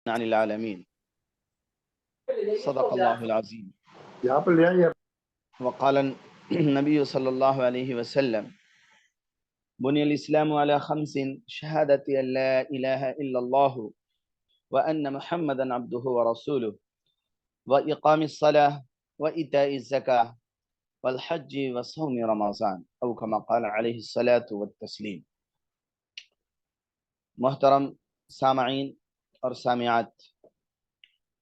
عن العالمين صدق الله العظيم وقال النبي صلى الله عليه وسلم بني الإسلام على خمس شهادة أن لا إله إلا الله وأن محمدا عبده ورسوله وإقام الصلاة وإيتاء الزكاة والحج وصوم رمضان أو كما قال عليه الصلاة والتسليم۔ محترم سامعین اور سامعات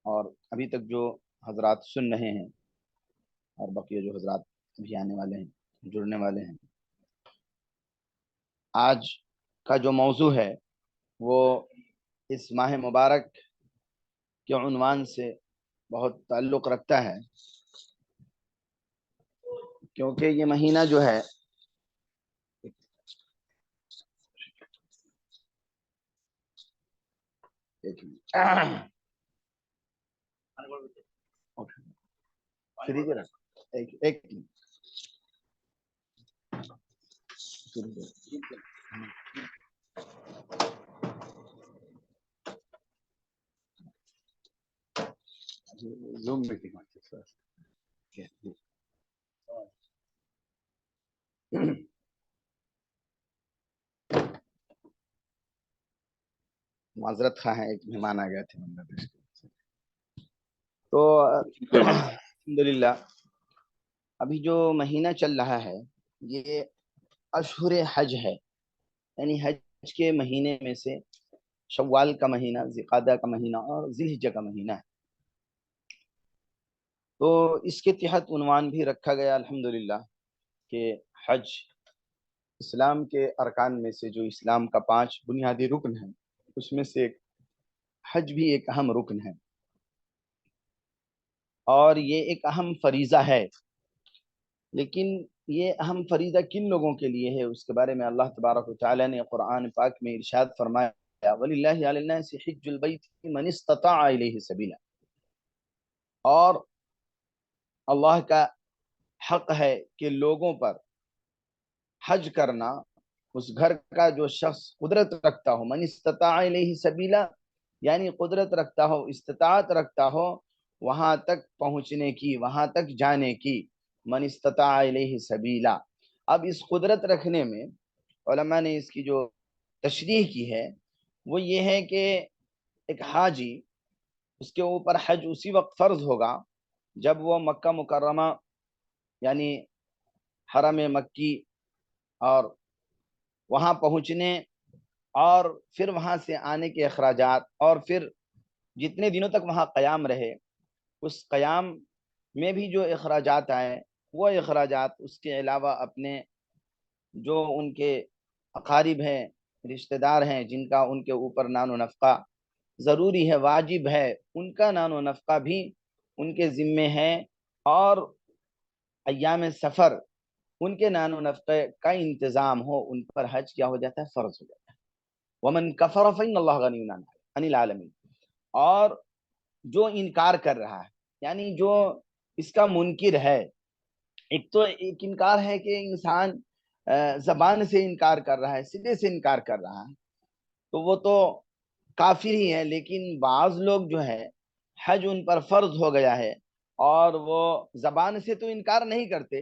اور ابھی تک جو حضرات سن رہے ہیں اور بقیہ جو حضرات ابھی آنے والے ہیں جڑنے والے ہیں، آج کا جو موضوع ہے وہ اس ماہ مبارک کے عنوان سے بہت تعلق رکھتا ہے، کیونکہ یہ مہینہ جو ہے زوم میٹنگ معذرت خواہ ہیں، ایک مہمان آ گئے تھے بنگلہ دیش سے۔ تو الحمدللہ ابھی جو مہینہ چل رہا ہے یہ اشہر حج ہے، یعنی حج کے مہینے میں سے شوال کا مہینہ، ذوالقعدہ کا مہینہ اور ذی الحجہ کا مہینہ ہے۔ تو اس کے تحت عنوان بھی رکھا گیا الحمدللہ کہ حج اسلام کے ارکان میں سے، جو اسلام کا 5 بنیادی رکن ہیں اس میں سے حج بھی ایک اہم رکن ہے، اور یہ ایک اہم فریضہ ہے۔ لیکن یہ اہم فریضہ کن لوگوں کے لیے ہے اس کے بارے میں اللہ تبارک و تعالی نے قرآن پاک میں ارشاد فرمایا، وَلِلَّهِ عَلَى النَّاسِ حِجُّ الْبَيْتِ مَنِ اسْتَطَاعَ إِلَيْهِ سَبِيلًا، اور اللہ کا حق ہے کہ لوگوں پر حج کرنا، اس گھر کا جو شخص قدرت رکھتا ہو، من استطاع الیہ سبیلا، یعنی قدرت رکھتا ہو، استطاعت رکھتا ہو وہاں تک پہنچنے کی، وہاں تک جانے کی، من استطاع الیہ سبیلا۔ اب اس قدرت رکھنے میں علماء نے اس کی جو تشریح کی ہے وہ یہ ہے کہ ایک حاجی، اس کے اوپر حج اسی وقت فرض ہوگا جب وہ مکہ مکرمہ یعنی حرم مکی اور وہاں پہنچنے اور پھر وہاں سے آنے کے اخراجات اور پھر جتنے دنوں تک وہاں قیام رہے اس قیام میں بھی جو اخراجات آئیں وہ اخراجات، اس کے علاوہ اپنے جو ان کے اقارب ہیں، رشتہ دار ہیں جن کا ان کے اوپر نان و نفقہ ضروری ہے، واجب ہے، ان کا نان و نفقہ بھی ان کے ذمے ہے، اور ایام سفر ان کے نان و نفقے کا انتظام ہو، ان پر حج کیا ہو جاتا ہے، فرض ہو جاتا ہے۔ وَمَن كَفَرَ فَإِنَّ اللَّهَ غَنِيٌّ عَنِ الْعَالَمِينَ، اور جو انکار کر رہا ہے، یعنی جو اس کا منکر ہے، ایک تو ایک انکار ہے کہ انسان زبان سے انکار کر رہا ہے، سدھے سے انکار کر رہا ہے، تو وہ تو کافر ہی ہے۔ لیکن بعض لوگ جو ہے حج ان پر فرض ہو گیا ہے اور وہ زبان سے تو انکار نہیں کرتے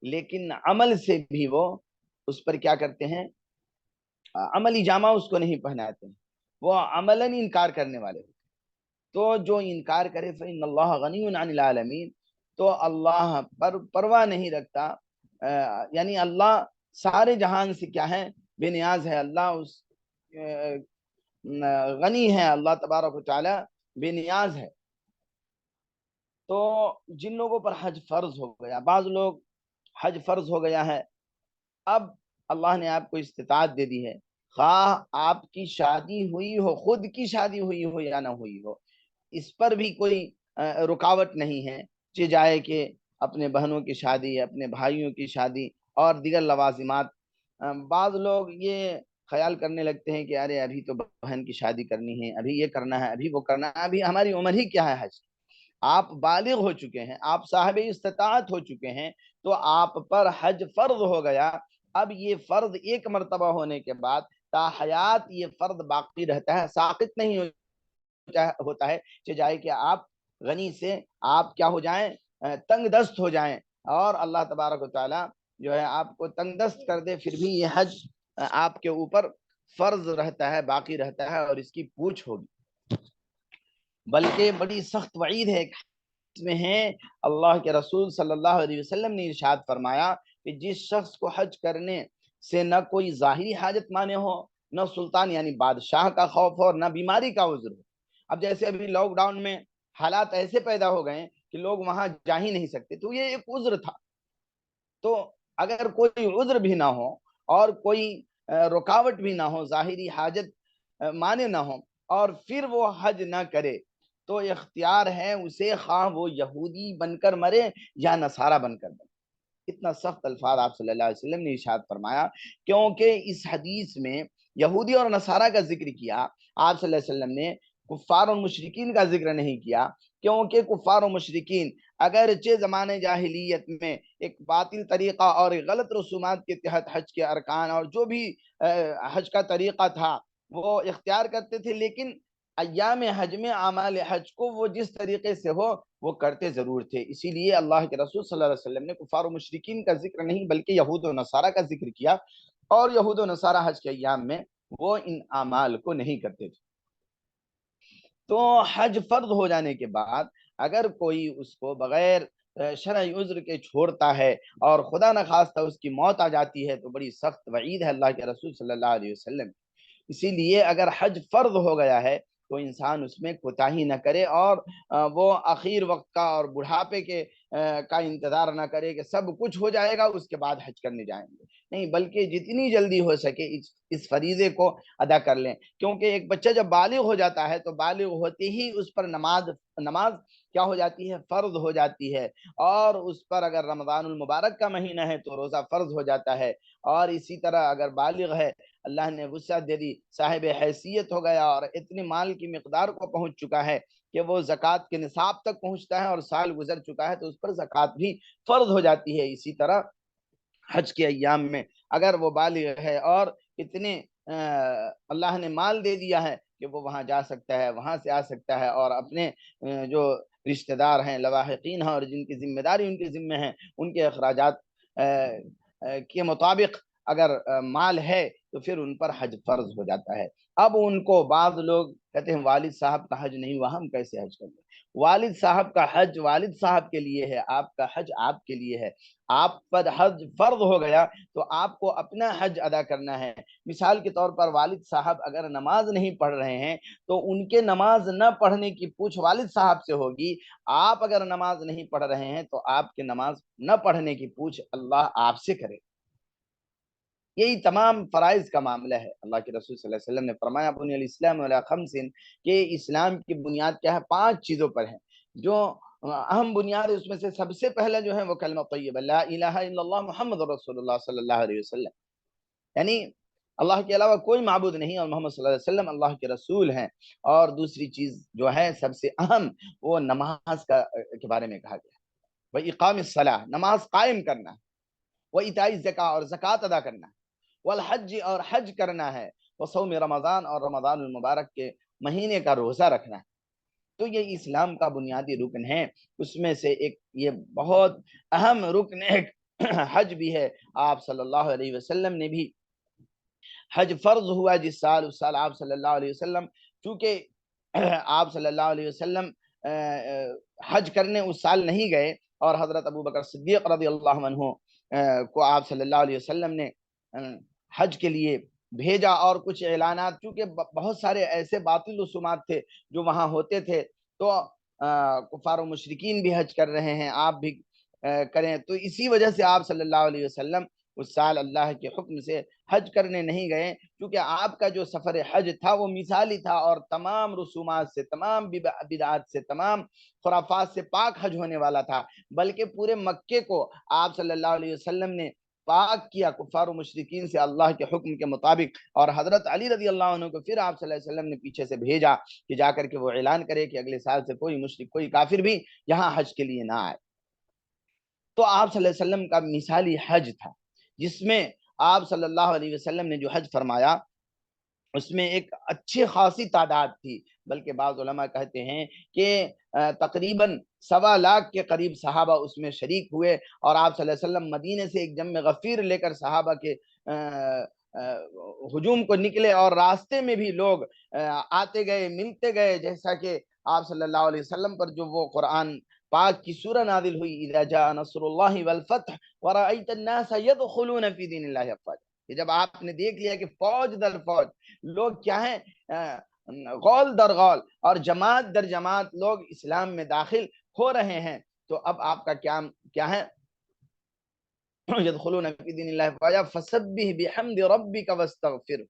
لیکن عمل سے بھی وہ اس پر کیا کرتے ہیں، عملی جامہ اس کو نہیں پہناتے ہیں، وہ عملاً انکار کرنے والے ہوتے ہیں۔ تو جو انکار کرے فإن اللہ غنی عن العالمین، تو اللہ پر پرواہ نہیں رکھتا، یعنی اللہ سارے جہان سے کیا ہے، بے نیاز ہے، اللہ اس غنی ہے، اللہ تبارک و تعالی بے نیاز ہے۔ تو جن لوگوں پر حج فرض ہو گیا، بعض لوگ حج فرض ہو گیا ہے، اب اللہ نے آپ کو استطاعت دے دی ہے، خواہ آپ کی شادی ہوئی ہو، خود کی شادی ہوئی ہو یا نہ ہوئی ہو، اس پر بھی کوئی رکاوٹ نہیں ہے کہ جائے کہ اپنے بہنوں کی شادی، اپنے بھائیوں کی شادی اور دیگر لوازمات۔ بعض لوگ یہ خیال کرنے لگتے ہیں کہ ارے ابھی تو بہن کی شادی کرنی ہے، ابھی یہ کرنا ہے، ابھی وہ کرنا ہے، ابھی ہماری عمر ہی کیا ہے حج۔ آپ بالغ ہو چکے ہیں، آپ صاحب استطاعت ہو چکے ہیں، تو آپ پر حج فرض ہو گیا۔ اب یہ فرض ایک مرتبہ ہونے کے بعد تا حیات یہ فرض باقی رہتا ہے، ساقط نہیں ہو ہوتا ہے چاہے کہ آپ غنی سے آپ کیا ہو جائیں، تنگ دست ہو جائیں، اور اللہ تبارک و تعالیٰ جو ہے آپ کو تنگ دست کر دے، پھر بھی یہ حج آپ کے اوپر فرض رہتا ہے، باقی رہتا ہے، اور اس کی پوچھ ہوگی۔ بلکہ بڑی سخت وعید ہے اس میں ہے، اللہ کے رسول صلی اللہ علیہ وسلم نے ارشاد فرمایا کہ جس شخص کو حج کرنے سے نہ کوئی ظاہری حاجت مانے ہو، نہ سلطان یعنی بادشاہ کا خوف ہو، نہ بیماری کا عذر ہو۔ اب جیسے ابھی لاک ڈاؤن میں حالات ایسے پیدا ہو گئے کہ لوگ وہاں جا ہی نہیں سکتے، تو یہ ایک عذر تھا۔ تو اگر کوئی عذر بھی نہ ہو اور کوئی رکاوٹ بھی نہ ہو، ظاہری حاجت مانے نہ ہو، اور پھر وہ حج نہ کرے، تو اختیار ہے اسے، خواہ وہ یہودی بن کر مرے یا نصارہ بن کر مرے۔ اتنا سخت الفاظ آپ صلی اللہ علیہ وسلم نے ارشاد فرمایا، کیونکہ اس حدیث میں یہودی اور نصارہ کا ذکر کیا، آپ صلی اللہ علیہ وسلم نے کفار اور مشرکین کا ذکر نہیں کیا، کیونکہ کفار و مشرکین اگرچہ زمانے جاہلیت میں ایک باطل طریقہ اور غلط رسومات کے تحت حج کے ارکان اور جو بھی حج کا طریقہ تھا وہ اختیار کرتے تھے، لیکن ایام حج میں اعمال حج کو وہ جس طریقے سے ہو وہ کرتے ضرور تھے۔ اسی لیے اللہ کے رسول صلی اللہ علیہ وسلم نے کفار و مشرکین کا ذکر نہیں بلکہ یہود و نصارہ کا ذکر کیا، اور یہود و نصارہ حج کے ایام میں وہ ان اعمال کو نہیں کرتے تھے۔ تو حج فرض ہو جانے کے بعد اگر کوئی اس کو بغیر شرعی عذر کے چھوڑتا ہے اور خدا نخواستہ اس کی موت آ جاتی ہے، تو بڑی سخت وعید ہے اللہ کے رسول صلی اللہ علیہ وسلم۔ اسی لیے اگر حج فرض ہو گیا ہے تو انسان اس میں کوتاہی نہ کرے، اور وہ اخیر وقت کا اور بڑھاپے کے کا انتظار نہ کرے کہ سب کچھ ہو جائے گا اس کے بعد حج کرنے جائیں گے، نہیں، بلکہ جتنی جلدی ہو سکے اس فریضے کو ادا کر لیں۔ کیونکہ ایک بچہ جب بالغ ہو جاتا ہے تو بالغ ہوتے ہی اس پر نماز کیا ہو جاتی ہے، فرض ہو جاتی ہے، اور اس پر اگر رمضان المبارک کا مہینہ ہے تو روزہ فرض ہو جاتا ہے، اور اسی طرح اگر بالغ ہے، اللہ نے وسعت دے دی، صاحب حیثیت ہو گیا اور اتنی مال کی مقدار کو پہنچ چکا ہے کہ وہ زکوٰۃ کے نصاب تک پہنچتا ہے اور سال گزر چکا ہے، تو اس پر زکوٰۃ بھی فرض ہو جاتی ہے۔ اسی طرح حج کے ایام میں اگر وہ بالغ ہے اور اتنے اللہ نے مال دے دیا ہے کہ وہ وہاں جا سکتا ہے، وہاں سے آ سکتا ہے، اور اپنے جو رشتہ دار ہیں، لواحقین ہیں، اور جن کی ذمہ داری ان کے ذمہ ہیں، ان کے اخراجات کے مطابق اگر مال ہے تو پھر ان پر حج فرض ہو جاتا ہے۔ اب ان کو بعض لوگ کہتے ہیں والد صاحب کا حج نہیں ہوا، ہم کیسے حج کریں؟ والد صاحب کا حج والد صاحب کے لیے ہے، آپ کا حج آپ کے لیے ہے۔ آپ پر حج فرض ہو گیا تو آپ کو اپنا حج ادا کرنا ہے۔ مثال کے طور پر والد صاحب اگر نماز نہیں پڑھ رہے ہیں تو ان کے نماز نہ پڑھنے کی پوچھ والد صاحب سے ہوگی، آپ اگر نماز نہیں پڑھ رہے ہیں تو آپ کے نماز نہ پڑھنے کی پوچھ اللہ آپ سے کرے۔ یہی تمام فرائض کا معاملہ ہے۔ اللہ کے رسول صلی اللہ علیہ وسلم نے فرمایا بنی الاسلام علی خمس، کہ اسلام کی بنیاد کیا ہے؟ 5 چیزوں پر ہے۔ جو اہم بنیاد ہے اس میں سے سب سے پہلا جو ہے وہ کلمہ طیبہ، لا الہ الا اللہ محمد رسول اللہ صلی اللہ علیہ وسلم، یعنی اللہ کے علاوہ کوئی معبود نہیں اور محمد صلی اللہ علیہ وسلم اللہ کے رسول ہیں۔ اور دوسری چیز جو ہے سب سے اہم، وہ نماز کے بارے میں کہا گیا ہے، وَإِقَامِ الصَّلَاةِ، نماز قائم کرنا ہے، وَإِيتَاءِ الزَّکاۃ، اور زکوٰۃ ادا کرنا ہے، والحج، اور حج کرنا ہے، وصوم رمضان، اور رمضان المبارک کے مہینے کا روزہ رکھنا ہے۔ تو یہ اسلام کا بنیادی رکن ہے۔ اس میں سے ایک یہ بہت اہم رکن ایک حج بھی ہے۔ آپ صلی اللہ علیہ وسلم نے بھی حج فرض ہوا جس سال، اس سال آپ صلی اللہ علیہ وسلم، چونکہ آپ صلی اللہ علیہ وسلم حج کرنے اس سال نہیں گئے، اور حضرت ابو بکر صدیق رضی اللہ عنہ کو آپ صلی اللہ علیہ وسلم نے حج کے لیے بھیجا، اور کچھ اعلانات، کیونکہ بہت سارے ایسے باطل رسومات تھے جو وہاں ہوتے تھے، تو کفار و مشرکین بھی حج کر رہے ہیں، آپ بھی کریں، تو اسی وجہ سے آپ صلی اللہ علیہ وسلم اس سال اللہ کے حکم سے حج کرنے نہیں گئے، کیونکہ آپ کا جو سفر حج تھا وہ مثالی تھا، اور تمام رسومات سے، تمام بدعات سے، تمام خرافات سے پاک حج ہونے والا تھا، بلکہ پورے مکے کو آپ صلی اللہ علیہ وسلم نے پاک کیا کفار و مشرکین سے اللہ کے حکم کے مطابق، اور حضرت علی رضی اللہ عنہ کو پھر آپ صلی اللہ علیہ وسلم نے پیچھے سے بھیجا کہ جا کر کے وہ اعلان کرے کہ اگلے سال سے کوئی مشرک، کوئی کافر بھی یہاں حج کے لیے نہ آئے۔ تو آپ صلی اللہ علیہ وسلم کا مثالی حج تھا، جس میں آپ صلی اللہ علیہ وسلم نے جو حج فرمایا اس میں ایک اچھی خاصی تعداد تھی، بلکہ بعض علماء کہتے ہیں کہ تقریباً 1.25 کے قریب صحابہ اس میں شریک ہوئے، اور آپ صلی اللہ علیہ وسلم مدینے سے ایک جم غفیر لے کر صحابہ کے ہجوم کو نکلے، اور راستے میں بھی لوگ آتے گئے، ملتے گئے، جیسا کہ آپ صلی اللہ علیہ وسلم پر جو وہ قرآن پاک کی سورہ نازل ہوئی، اذا جاء نصر اللہ والفتح ورأیت الناس يدخلون فی دین اللہ افواجا، کہ جب آپ نے دیکھ لیا کہ فوج در فوج لوگ کیا ہیں، غول در غول اور جماعت در جماعت لوگ اسلام میں داخل ہو رہے ہیں، تو اب آپ کا کیا ہے، یدخلون فی دین اللہ افواجا فسبح بحمد ربک واستغفر،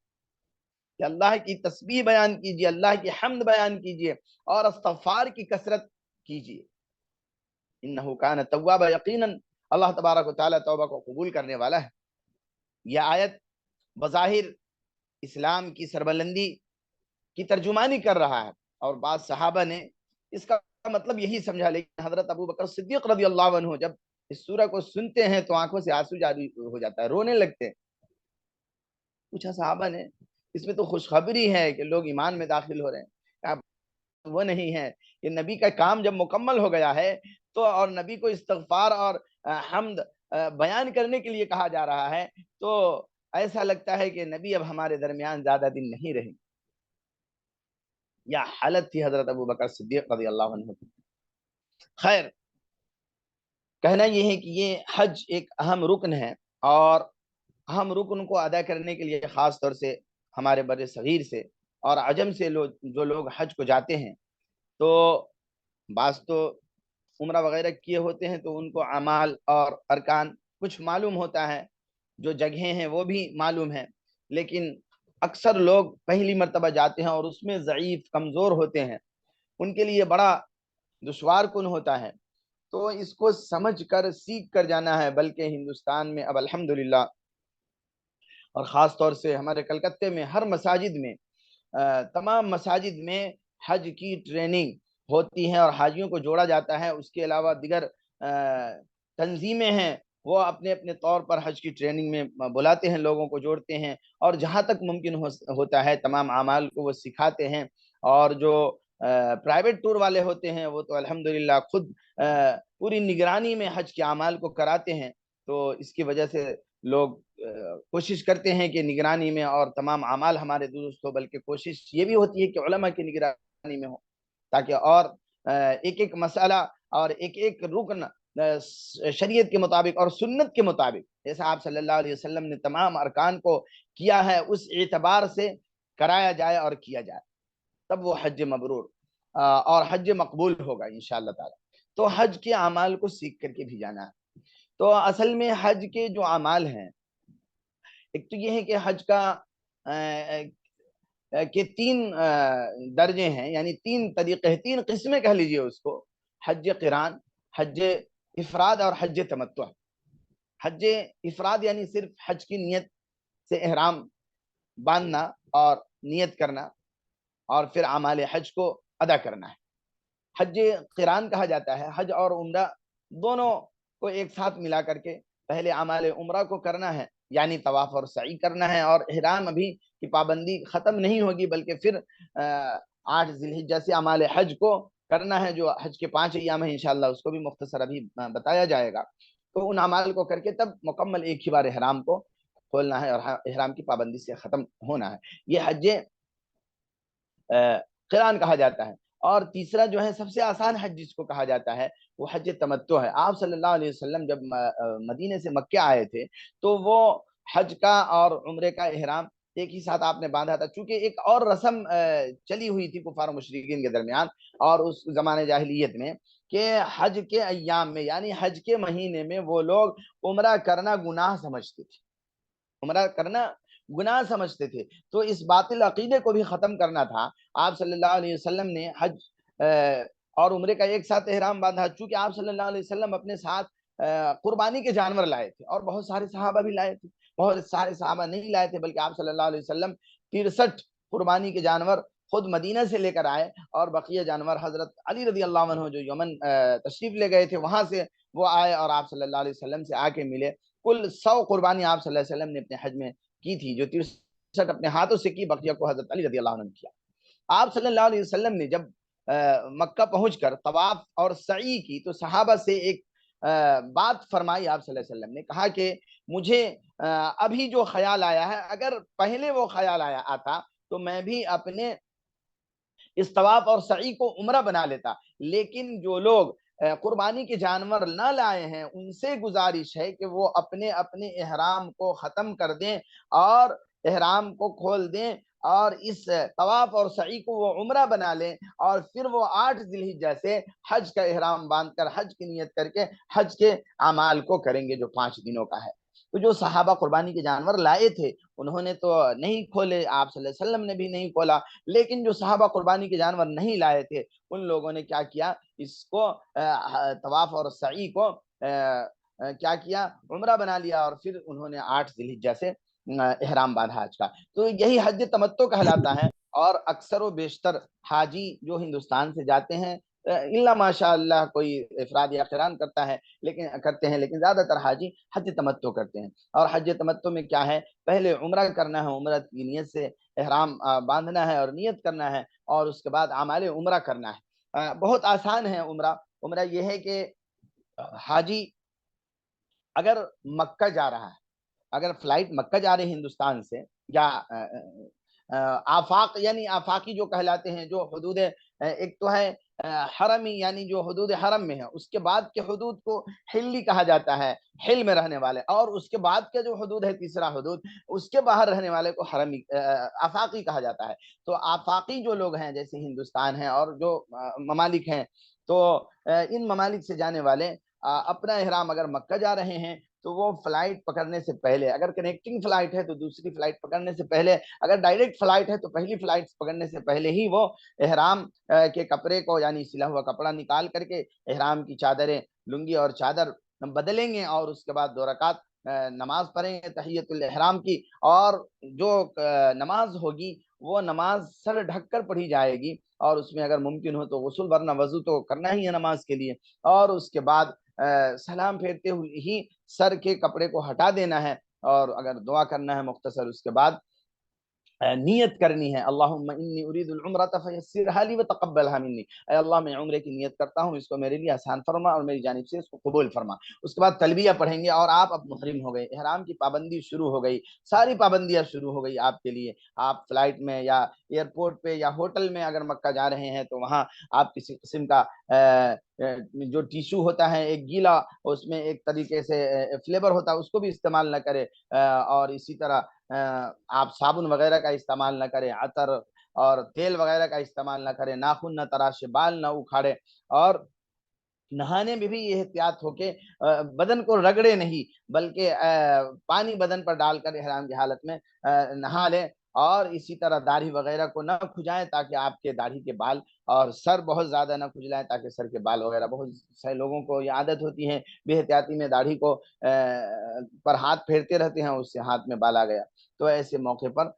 کہ اللہ کی تسبیح بیان کیجیے، اللہ کی حمد بیان کیجیے اور استغفار کی کثرت کیجیے، انہ کان توابا، یقیناً اللہ تبارک و تعالی توبہ کو قبول کرنے والا ہے۔ یہ آیت بظاہر اسلام کی سربلندی کی ترجمانی کر رہا ہے، اور بعض صحابہ نے اس کا مطلب یہی سمجھا، لیکن حضرت ابو بکر صدیق رضی اللہ عنہ جب اس سورہ کو سنتے ہیں تو آنکھوں سے آنسو جاری ہو جاتا ہے، رونے لگتے ہیں۔ پوچھا صحابہ نے، اس میں تو خوشخبری ہے کہ لوگ ایمان میں داخل ہو رہے ہیں، وہ نہیں ہے، کہ نبی کا کام جب مکمل ہو گیا ہے تو، اور نبی کو استغفار اور حمد بیان کرنے کے لیے کہا جا رہا ہے، تو ایسا لگتا ہے کہ نبی اب ہمارے درمیان زیادہ دن نہیں رہیں۔ یا حالت تھی حضرت ابو بکر صدیق رضی اللہ عنہ۔ خیر، کہنا یہ ہے کہ یہ حج ایک اہم رکن ہے، اور اہم رکن کو ادا کرنے کے لیے خاص طور سے ہمارے بر صغیر سے اور عجم سے جو لوگ حج کو جاتے ہیں، تو بعض تو عمرہ وغیرہ کیے ہوتے ہیں تو ان کو اعمال اور ارکان کچھ معلوم ہوتا ہے، جو جگہیں ہیں وہ بھی معلوم ہیں، لیکن اکثر لوگ پہلی مرتبہ جاتے ہیں اور اس میں ضعیف کمزور ہوتے ہیں، ان کے لیے بڑا دشوار کن ہوتا ہے، تو اس کو سمجھ کر سیکھ کر جانا ہے۔ بلکہ ہندوستان میں اب الحمدللہ، اور خاص طور سے ہمارے کلکتے میں ہر مساجد میں، تمام مساجد میں حج کی ٹریننگ ہوتی ہے اور حاجیوں کو جوڑا جاتا ہے۔ اس کے علاوہ دیگر تنظیمیں ہیں، وہ اپنے اپنے طور پر حج کی ٹریننگ میں بلاتے ہیں، لوگوں کو جوڑتے ہیں، اور جہاں تک ممکن ہوتا ہے تمام اعمال کو وہ سکھاتے ہیں، اور جو پرائیویٹ ٹور والے ہوتے ہیں وہ تو الحمدللہ خود پوری نگرانی میں حج کے اعمال کو کراتے ہیں۔ تو اس کی وجہ سے لوگ کوشش کرتے ہیں کہ نگرانی میں اور تمام اعمال ہمارے درست ہو، بلکہ کوشش یہ بھی ہوتی ہے کہ علماء کی نگرانی میں ہو، تاکہ اور ایک ایک مسئلہ اور ایک ایک رکن شریعت کے مطابق اور سنت کے مطابق، جیسا آپ صلی اللہ علیہ وسلم نے تمام ارکان کو کیا ہے، اس اعتبار سے کرایا جائے اور کیا جائے، تب وہ حج مبرور اور حج مقبول ہوگا انشاءاللہ تعالی۔ تو حج کے اعمال کو سیکھ کر کے بھی جانا ہے۔ تو اصل میں حج کے جو اعمال ہیں، ایک تو یہ ہے کہ حج کا کہ 3 درجے ہیں، یعنی 3 طریقے، 3 قسمیں کہہ لیجئے اس کو: حج قران، حج افراد اور حج تمتع۔ حج افراد یعنی صرف حج کی نیت سے احرام باندھنا اور نیت کرنا، اور پھر اعمال حج کو ادا کرنا ہے۔ حج قران کہا جاتا ہے، حج اور عمرہ دونوں کو ایک ساتھ ملا کر کے پہلے اعمال عمرہ کو کرنا ہے، یعنی طواف اور سعی کرنا ہے، اور احرام ابھی کی پابندی ختم نہیں ہوگی، بلکہ پھر 8 ذی الحجہ سے اعمال حج کو کرنا ہے، جو حج کے 5 ایام ہیں انشاءاللہ اس کو بھی مختصر ابھی بتایا جائے گا۔ تو ان اعمال کو کر کے تب مکمل ایک ہی بار احرام کو کھولنا ہے اور احرام کی پابندی سے ختم ہونا ہے۔ یہ حج قران کہا جاتا ہے۔ اور تیسرا جو ہے سب سے آسان حج جس کو کہا جاتا ہے، وہ حج تمتع ہے۔ آپ صلی اللہ علیہ وسلم جب مدینے سے مکہ آئے تھے تو وہ حج کا اور عمرے کا احرام ایک ہی ساتھ آپ نے باندھا تھا، چونکہ ایک اور رسم چلی ہوئی تھی کفار و مشرکین کے درمیان اور اس زمانے جاہلیت میں، کہ حج کے ایام میں یعنی حج کے مہینے میں وہ لوگ عمرہ کرنا گناہ سمجھتے تھے، عمرہ کرنا گناہ سمجھتے تھے۔ تو اس باطل عقیدے کو بھی ختم کرنا تھا، آپ صلی اللہ علیہ وسلم نے حج اور عمرے کا ایک ساتھ احرام باندھا، چونکہ آپ صلی اللہ علیہ وسلم اپنے ساتھ قربانی کے جانور لائے تھے، اور بہت سارے صحابہ بھی لائے تھے، بہت سارے صحابہ نہیں لائے تھے، بلکہ آپ صلی اللہ علیہ وسلم 63 قربانی کے جانور خود مدینہ سے لے کر آئے، اور بقیہ جانور حضرت علی رضی اللہ عنہ جو یمن تشریف لے گئے تھے وہاں سے وہ آئے اور آپ صلی اللہ علیہ وسلم سے آ کے ملے۔ کل 100 قربانی آپ صلی اللہ علیہ وسلم نے اپنے حج میں کی تھی، جو 65 اپنے ہاتھوں سے کی، بقیہ کو حضرت علی رضی اللہ عنہ نے کیا۔ آپ صلی اللہ علیہ وسلم نے جب مکہ پہنچ کر طواف اور سعی کی تو صحابہ سے ایک بات فرمائی۔ آپ صلی اللہ علیہ وسلم نے کہا کہ مجھے ابھی جو خیال آیا ہے، اگر پہلے وہ خیال آتا تو میں بھی اپنے اس طواف اور سعی کو عمرہ بنا لیتا، لیکن جو لوگ قربانی کے جانور نہ لائے ہیں ان سے گزارش ہے کہ وہ اپنے اپنے احرام کو ختم کر دیں اور احرام کو کھول دیں اور اس طواف اور سعی کو وہ عمرہ بنا لیں، اور پھر وہ 8 ذی الحجہ سے حج کا احرام باندھ کر حج کی نیت کر کے حج کے اعمال کو کریں گے جو 5 دنوں کا ہے۔ تو جو صحابہ قربانی کے جانور لائے تھے انہوں نے تو نہیں کھولے، آپ صلی اللہ علیہ وسلم نے بھی نہیں کھولا، لیکن جو صحابہ قربانی کے جانور نہیں لائے تھے ان لوگوں نے کیا کیا، اس کو طواف اور سعی کو کیا کیا، عمرہ بنا لیا، اور پھر انہوں نے 8 ذی الحجہ سے احرام باندھا حج کا۔ تو یہی حج تمتع کہلاتا ہے۔ اور اکثر و بیشتر حاجی جو ہندوستان سے جاتے ہیں، اللہ ماشاء اللہ کوئی افراد یا قران کرتا ہے لیکن زیادہ تر حاجی حج تمتع کرتے ہیں۔ اور حج تمتع میں کیا ہے، پہلے عمرہ کرنا ہے، عمرہ کی نیت سے احرام باندھنا ہے اور نیت کرنا ہے، اور اس کے بعد اعمال عمرہ کرنا ہے۔ بہت آسان ہے عمرہ۔ عمرہ یہ ہے کہ حاجی اگر مکہ جا رہا ہے، اگر فلائٹ مکہ جا رہے ہیں ہندوستان سے، یا آفاق یعنی آفاقی جو کہلاتے ہیں، جو حدود ایک تو ہے حرمی یعنی جو حدود حرم میں ہے، اس کے بعد کے حدود کو حلی کہا جاتا ہے، حل میں رہنے والے، اور اس کے بعد کا جو حدود ہے تیسرا حدود، اس کے باہر رہنے والے کو حرمی آفاقی کہا جاتا ہے۔ تو آفاقی جو لوگ ہیں جیسے ہندوستان ہیں اور جو ممالک ہیں، تو ان ممالک سے جانے والے اپنا احرام اگر مکہ جا رہے ہیں تو وہ فلائٹ پکڑنے سے پہلے، اگر کنیکٹنگ فلائٹ ہے تو دوسری فلائٹ پکڑنے سے پہلے، اگر ڈائریکٹ فلائٹ ہے تو پہلی فلائٹ پکڑنے سے پہلے ہی وہ احرام کے کپڑے کو یعنی سلا ہوا کپڑا نکال کر کے احرام کی چادریں، لنگی اور چادر بدلیں گے، اور اس کے بعد 2 رکعت نماز پڑھیں گے تحیۃ الاحرام کی، اور جو نماز ہوگی وہ نماز سر ڈھک کر پڑھی جائے گی، اور اس میں اگر ممکن ہو تو غسل، ورنہ وضو تو کرنا ہی ہے نماز کے لیے، اور اس کے بعد سلام پھیرتے ہوئے ہی سر کے کپڑے کو ہٹا دینا ہے، اور اگر دعا کرنا ہے مختصر، اس کے بعد نیت کرنی ہے، اللہم انی ارید العمرۃ فیسرھا لی وتقبلھا منی، اے اللہ میں عمرے کی نیت کرتا ہوں، اس کو میرے لیے آسان فرما اور میری جانب سے اس کو قبول فرما۔ اس کے بعد تلبیہ پڑھیں گے اور آپ اب محرم ہو گئے، احرام کی پابندی شروع ہو گئی، ساری پابندیاں شروع ہو گئی آپ کے لیے۔ آپ فلائٹ میں یا ایئرپورٹ پہ یا ہوٹل میں اگر مکہ جا رہے ہیں تو وہاں آپ کسی قسم کا جو ٹیشو ہوتا ہے ایک گیلا، اس میں ایک طریقے سے فلیور ہوتا ہے، اس کو بھی استعمال نہ کرے، اور اسی طرح آپ صابن وغیرہ کا استعمال نہ کریں، عطر اور تیل وغیرہ کا استعمال نہ کریں، ناخن نہ تراشے، بال نہ اکھاڑے، اور نہانے میں بھی یہ احتیاط ہو کہ بدن کو رگڑے نہیں، بلکہ پانی بدن پر ڈال کر احرام کی حالت میں نہا لیں، اور اسی طرح داڑھی وغیرہ کو نہ کھجائیں تاکہ آپ کے داڑھی کے بال اور سر بہت زیادہ نہ کھجلائیں تاکہ سر کے بال وغیرہ، بہت سارے لوگوں کو یہ عادت ہوتی ہے بے احتیاطی میں داڑھی کو پر ہاتھ پھیرتے رہتے ہیں، اس سے ہاتھ میں بال آ گیا، تو ایسے موقع پر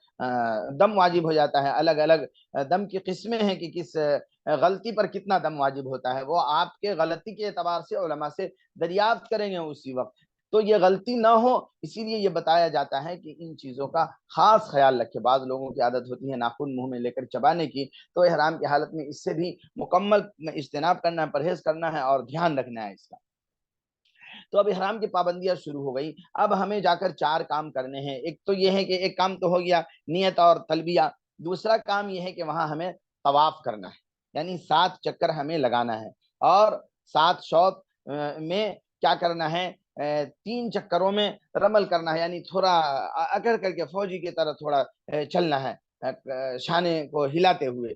دم واجب ہو جاتا ہے۔ الگ الگ دم کی قسمیں ہیں کہ کس غلطی پر کتنا دم واجب ہوتا ہے، وہ آپ کے غلطی کے اعتبار سے علماء سے دریافت کریں گے اسی وقت، تو یہ غلطی نہ ہو، اسی لیے یہ بتایا جاتا ہے کہ ان چیزوں کا خاص خیال رکھے۔ بعض لوگوں کی عادت ہوتی ہے ناخن منہ میں لے کر چبانے کی، تو احرام کی حالت میں اس سے بھی مکمل اجتناب کرنا ہے، پرہیز کرنا ہے اور دھیان رکھنا ہے اس کا۔ تو اب احرام کی پابندیاں شروع ہو گئی، اب ہمیں جا کر 4 کام کرنے ہیں۔ ایک تو یہ ہے کہ ایک کام تو ہو گیا نیت اور تلبیہ، دوسرا کام یہ ہے کہ وہاں ہمیں طواف کرنا ہے، یعنی 7 چکر ہمیں لگانا ہے، اور 7 شوط میں کیا کرنا ہے، 3 چکروں میں رمل کرنا ہے، یعنی تھوڑا اکڑ کر کے فوجی کی طرح تھوڑا چلنا ہے شانے کو ہلاتے ہوئے،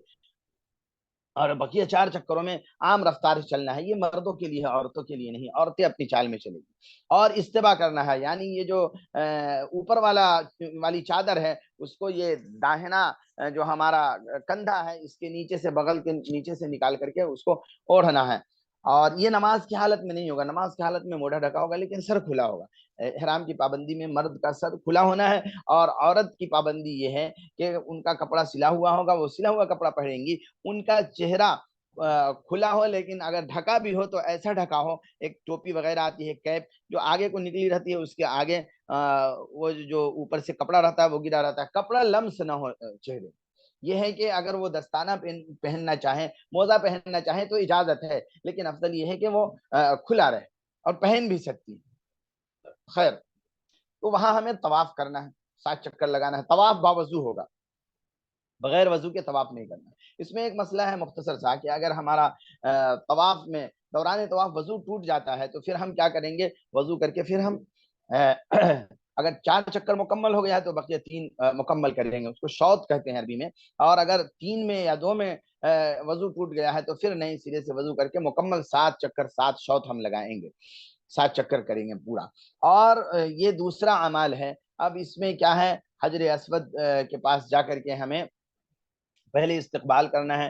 اور بقیہ 4 چکروں میں عام رفتار سے چلنا ہے۔ یہ مردوں کے لیے ہے، عورتوں کے لیے نہیں، عورتیں اپنی چال میں چلیں گی۔ اور استبا کرنا ہے، یعنی یہ جو اوپر والی چادر ہے اس کو یہ داہنا جو ہمارا کندھا ہے اس کے نیچے سے، بغل کے نیچے سے نکال کر کے اس کو اوڑھنا ہے، اور یہ نماز کی حالت میں نہیں ہوگا، نماز کی حالت میں موڑھا ڈھکا ہوگا لیکن سر کھلا ہوگا۔ احرام کی پابندی میں مرد کا سر کھلا ہونا ہے، اور عورت کی پابندی یہ ہے کہ ان کا کپڑا سلا ہوا ہوگا، وہ سلا ہوا کپڑا پہنیں گی، ان کا چہرہ کھلا ہو، لیکن اگر ڈھکا بھی ہو تو ایسا ڈھکا ہو، ایک ٹوپی وغیرہ آتی ہے، کیپ جو آگے کو نکلی رہتی ہے، اس کے آگے وہ جو اوپر سے کپڑا رہتا ہے وہ گرا رہتا ہے، کپڑا لمس نہ ہو چہرے۔ یہ ہے کہ اگر وہ دستانہ پہننا چاہیں، موزہ پہننا چاہیں تو اجازت ہے، لیکن افضل یہ ہے کہ وہ کھلا رہے اور پہن بھی سکتی ہے۔ خیر، تو وہاں ہمیں طواف کرنا ہے، 7 چکر لگانا ہے، طواف باوضو ہوگا، بغیر وضو کے طواف نہیں کرنا۔ اس میں ایک مسئلہ ہے مختصر سا کہ اگر ہمارا طواف میں دوران طواف وضو ٹوٹ جاتا ہے تو پھر ہم کیا کریں گے؟ وضو کر کے پھر ہم اگر 4 چکر مکمل ہو گیا ہے تو بقیہ 3 مکمل کریں گے، اس کو شوط کہتے ہیں عربی میں۔ اور اگر 3 میں یا 2 میں وضو ٹوٹ گیا ہے تو پھر نئے سرے سے وضو کر کے مکمل 7 چکر 7 شوط ہم لگائیں گے، 7 چکر کریں گے پورا۔ اور یہ دوسرا عمل ہے۔ اب اس میں کیا ہے؟ حجر اسود کے پاس جا کر کے ہمیں پہلے استقبال کرنا ہے،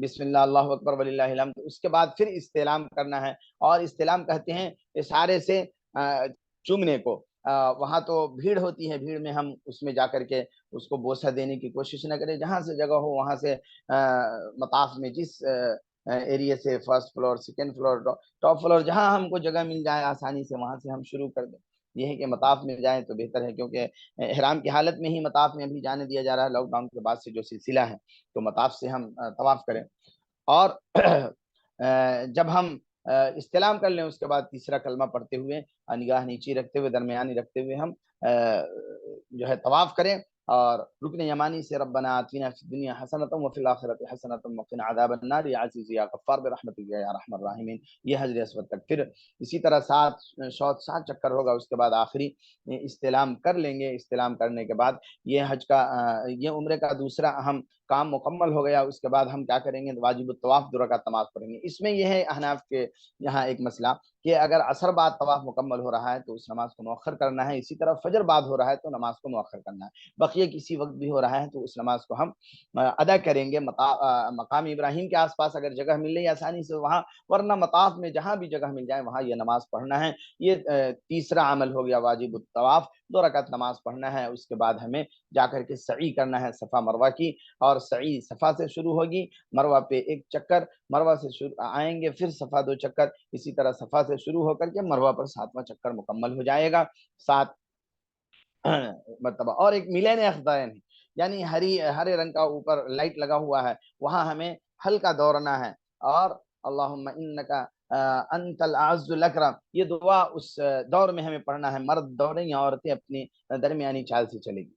بسم اللہ اللہ اکبر وللہ الحمد، اس کے بعد پھر استلام کرنا ہے۔ اور استلام کہتے ہیں اشارے سے چومنے کو۔ وہاں تو بھیڑ ہوتی ہے، بھیڑ میں ہم اس میں جا کر کے اس کو بوسہ دینے کی کوشش نہ کریں، جہاں سے جگہ ہو وہاں سے مطاف میں جس ایریا سے first floor, second floor, top floor, جہاں ہم کو جگہ مل جائے آسانی سے وہاں سے ہم شروع کر دیں۔ یہ ہے کہ مطاف میں جائیں تو بہتر ہے، کیونکہ احرام کی حالت میں ہی مطاف میں ابھی جانے دیا جا رہا ہے، لاک ڈاؤن کے بعد سے جو سلسلہ ہے، تو مطاف سے ہم طواف کریں۔ اور جب ہم استلام کر لیں اس کے بعد تیسرا کلمہ پڑھتے ہوئے، نگاہ نیچی رکھتے ہوئے، درمیانی رکھتے ہوئے ہم جو ہے طواف کریں۔ اور رکن یمانی سے ربنا آتنا فی الدنیا حسنۃ وفی الآخرۃ حسنۃ وقنا عذاب النار یا عزیز یا غفار برحمتک یا ارحم الراحمین۔ یہ حجر اسود تک، پھر اسی طرح 7 شوط 7 چکر ہوگا، اس کے بعد آخری استلام کر لیں گے۔ استلام کرنے کے بعد یہ حج کا یہ عمرے کا دوسرا اہم کام مکمل ہو گیا۔ اس کے بعد ہم کیا کریں گے؟ واجب الطواف 2 رکعت نماز پڑھیں گے۔ اس میں یہ ہے احناف کے یہاں ایک مسئلہ کہ اگر عصر بعد طواف مکمل ہو رہا ہے تو اس نماز کو مؤخر کرنا ہے، اسی طرح فجر بعد ہو رہا ہے تو نماز کو مؤخر کرنا ہے، بقیہ کسی وقت بھی ہو رہا ہے تو اس نماز کو ہم ادا کریں گے۔ مقام ابراہیم کے آس پاس اگر جگہ مل رہی ہے آسانی سے وہاں، ورنہ مطاف میں جہاں بھی جگہ مل جائے وہاں یہ نماز پڑھنا ہے۔ یہ تیسرا عمل ہو گیا واجب الطواف، 2 رکعت نماز پڑھنا ہے۔ اس کے بعد ہمیں جا کر کے سعی کرنا ہے صفا مروہ کی، اور سعی صفا سے شروع ہوگی، مروہ پہ 1 چکر، مروہ سے آئیں گے، پھر صفا 2 چکر، اسی طرح صفا سے شروع ہو کر کے مروہ پر 7واں چکر مکمل ہو جائے گا، 7 مرتبہ۔ اور ایک ملین اخضرین، یعنی ہرے رنگ کا اوپر لائٹ لگا ہوا ہے، وہاں ہمیں ہلکا دوڑنا ہے۔ اور اللہم انکا انت الاعز الاکرم، یہ دعا اس دور میں ہمیں پڑھنا ہے۔ مرد دوڑیں یا عورتیں اپنی درمیانی چال سے چلیں گی۔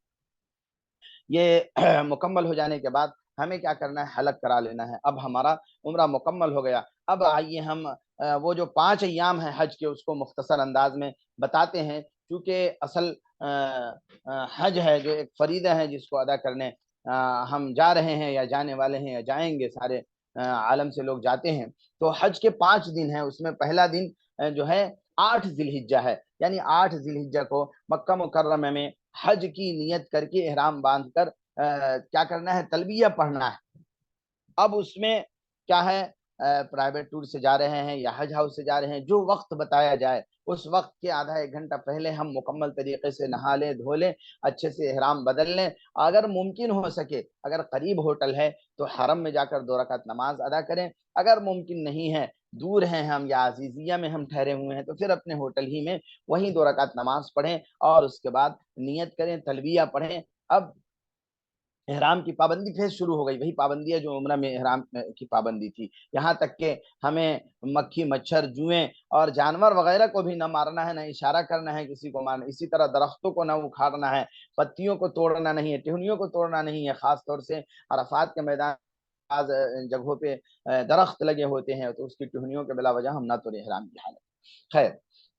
یہ مکمل ہو جانے کے بعد ہمیں کیا کرنا ہے؟ حلق کرا لینا ہے۔ اب ہمارا عمرہ مکمل ہو گیا۔ اب آئیے ہم وہ جو 5 ایام ہیں حج کے اس کو مختصر انداز میں بتاتے ہیں، کیونکہ اصل حج ہے جو ایک فریضہ ہے جس کو ادا کرنے ہم جا رہے ہیں یا جانے والے ہیں یا جائیں گے، سارے عالم سے لوگ جاتے ہیں۔ تو حج کے 5 دن ہیں، اس میں پہلا دن جو ہے 8 ذی الحجہ ہے، یعنی 8 ذی الحجہ کو مکہ مکرمہ میں حج کی نیت کر کے احرام باندھ کر کیا کرنا ہے؟ تلبیہ پڑھنا ہے۔ اب اس میں کیا ہے؟ پرائیویٹ ٹور سے جا رہے ہیں یا حج ہاؤس سے جا رہے ہیں، جو وقت بتایا جائے اس وقت کے آدھا 1 گھنٹہ پہلے ہم مکمل طریقے سے نہا لیں، دھو لیں، اچھے سے احرام بدل لیں۔ اگر ممکن ہو سکے، اگر قریب ہوٹل ہے تو حرم میں جا کر 2 رکعت نماز ادا کریں۔ اگر ممکن نہیں ہے، دور ہیں ہم یا عزیزیہ میں ہم ٹھہرے ہوئے ہیں، تو پھر اپنے ہوٹل ہی میں وہیں 2 رکعت نماز پڑھیں اور اس کے بعد نیت کریں، تلبیہ پڑھیں۔ اب احرام کی پابندی پھر شروع ہو گئی، وہی پابندی ہے جو عمرہ میں احرام کی پابندی تھی، یہاں تک کہ ہمیں مکھی، مچھر، جوئیں اور جانور وغیرہ کو بھی نہ مارنا ہے، نہ اشارہ کرنا ہے کسی کو مارنا۔ اسی طرح درختوں کو نہ اکھاڑنا ہے، پتیوں کو توڑنا نہیں ہے، ٹہنیوں کو توڑنا نہیں ہے۔ خاص طور سے عرفات کے میدان بعض جگہوں پہ درخت لگے ہوتے ہیں تو اس کی ٹہنیوں کے بلا وجہ ہم نہ توڑیں احرام کی حالت۔ خیر،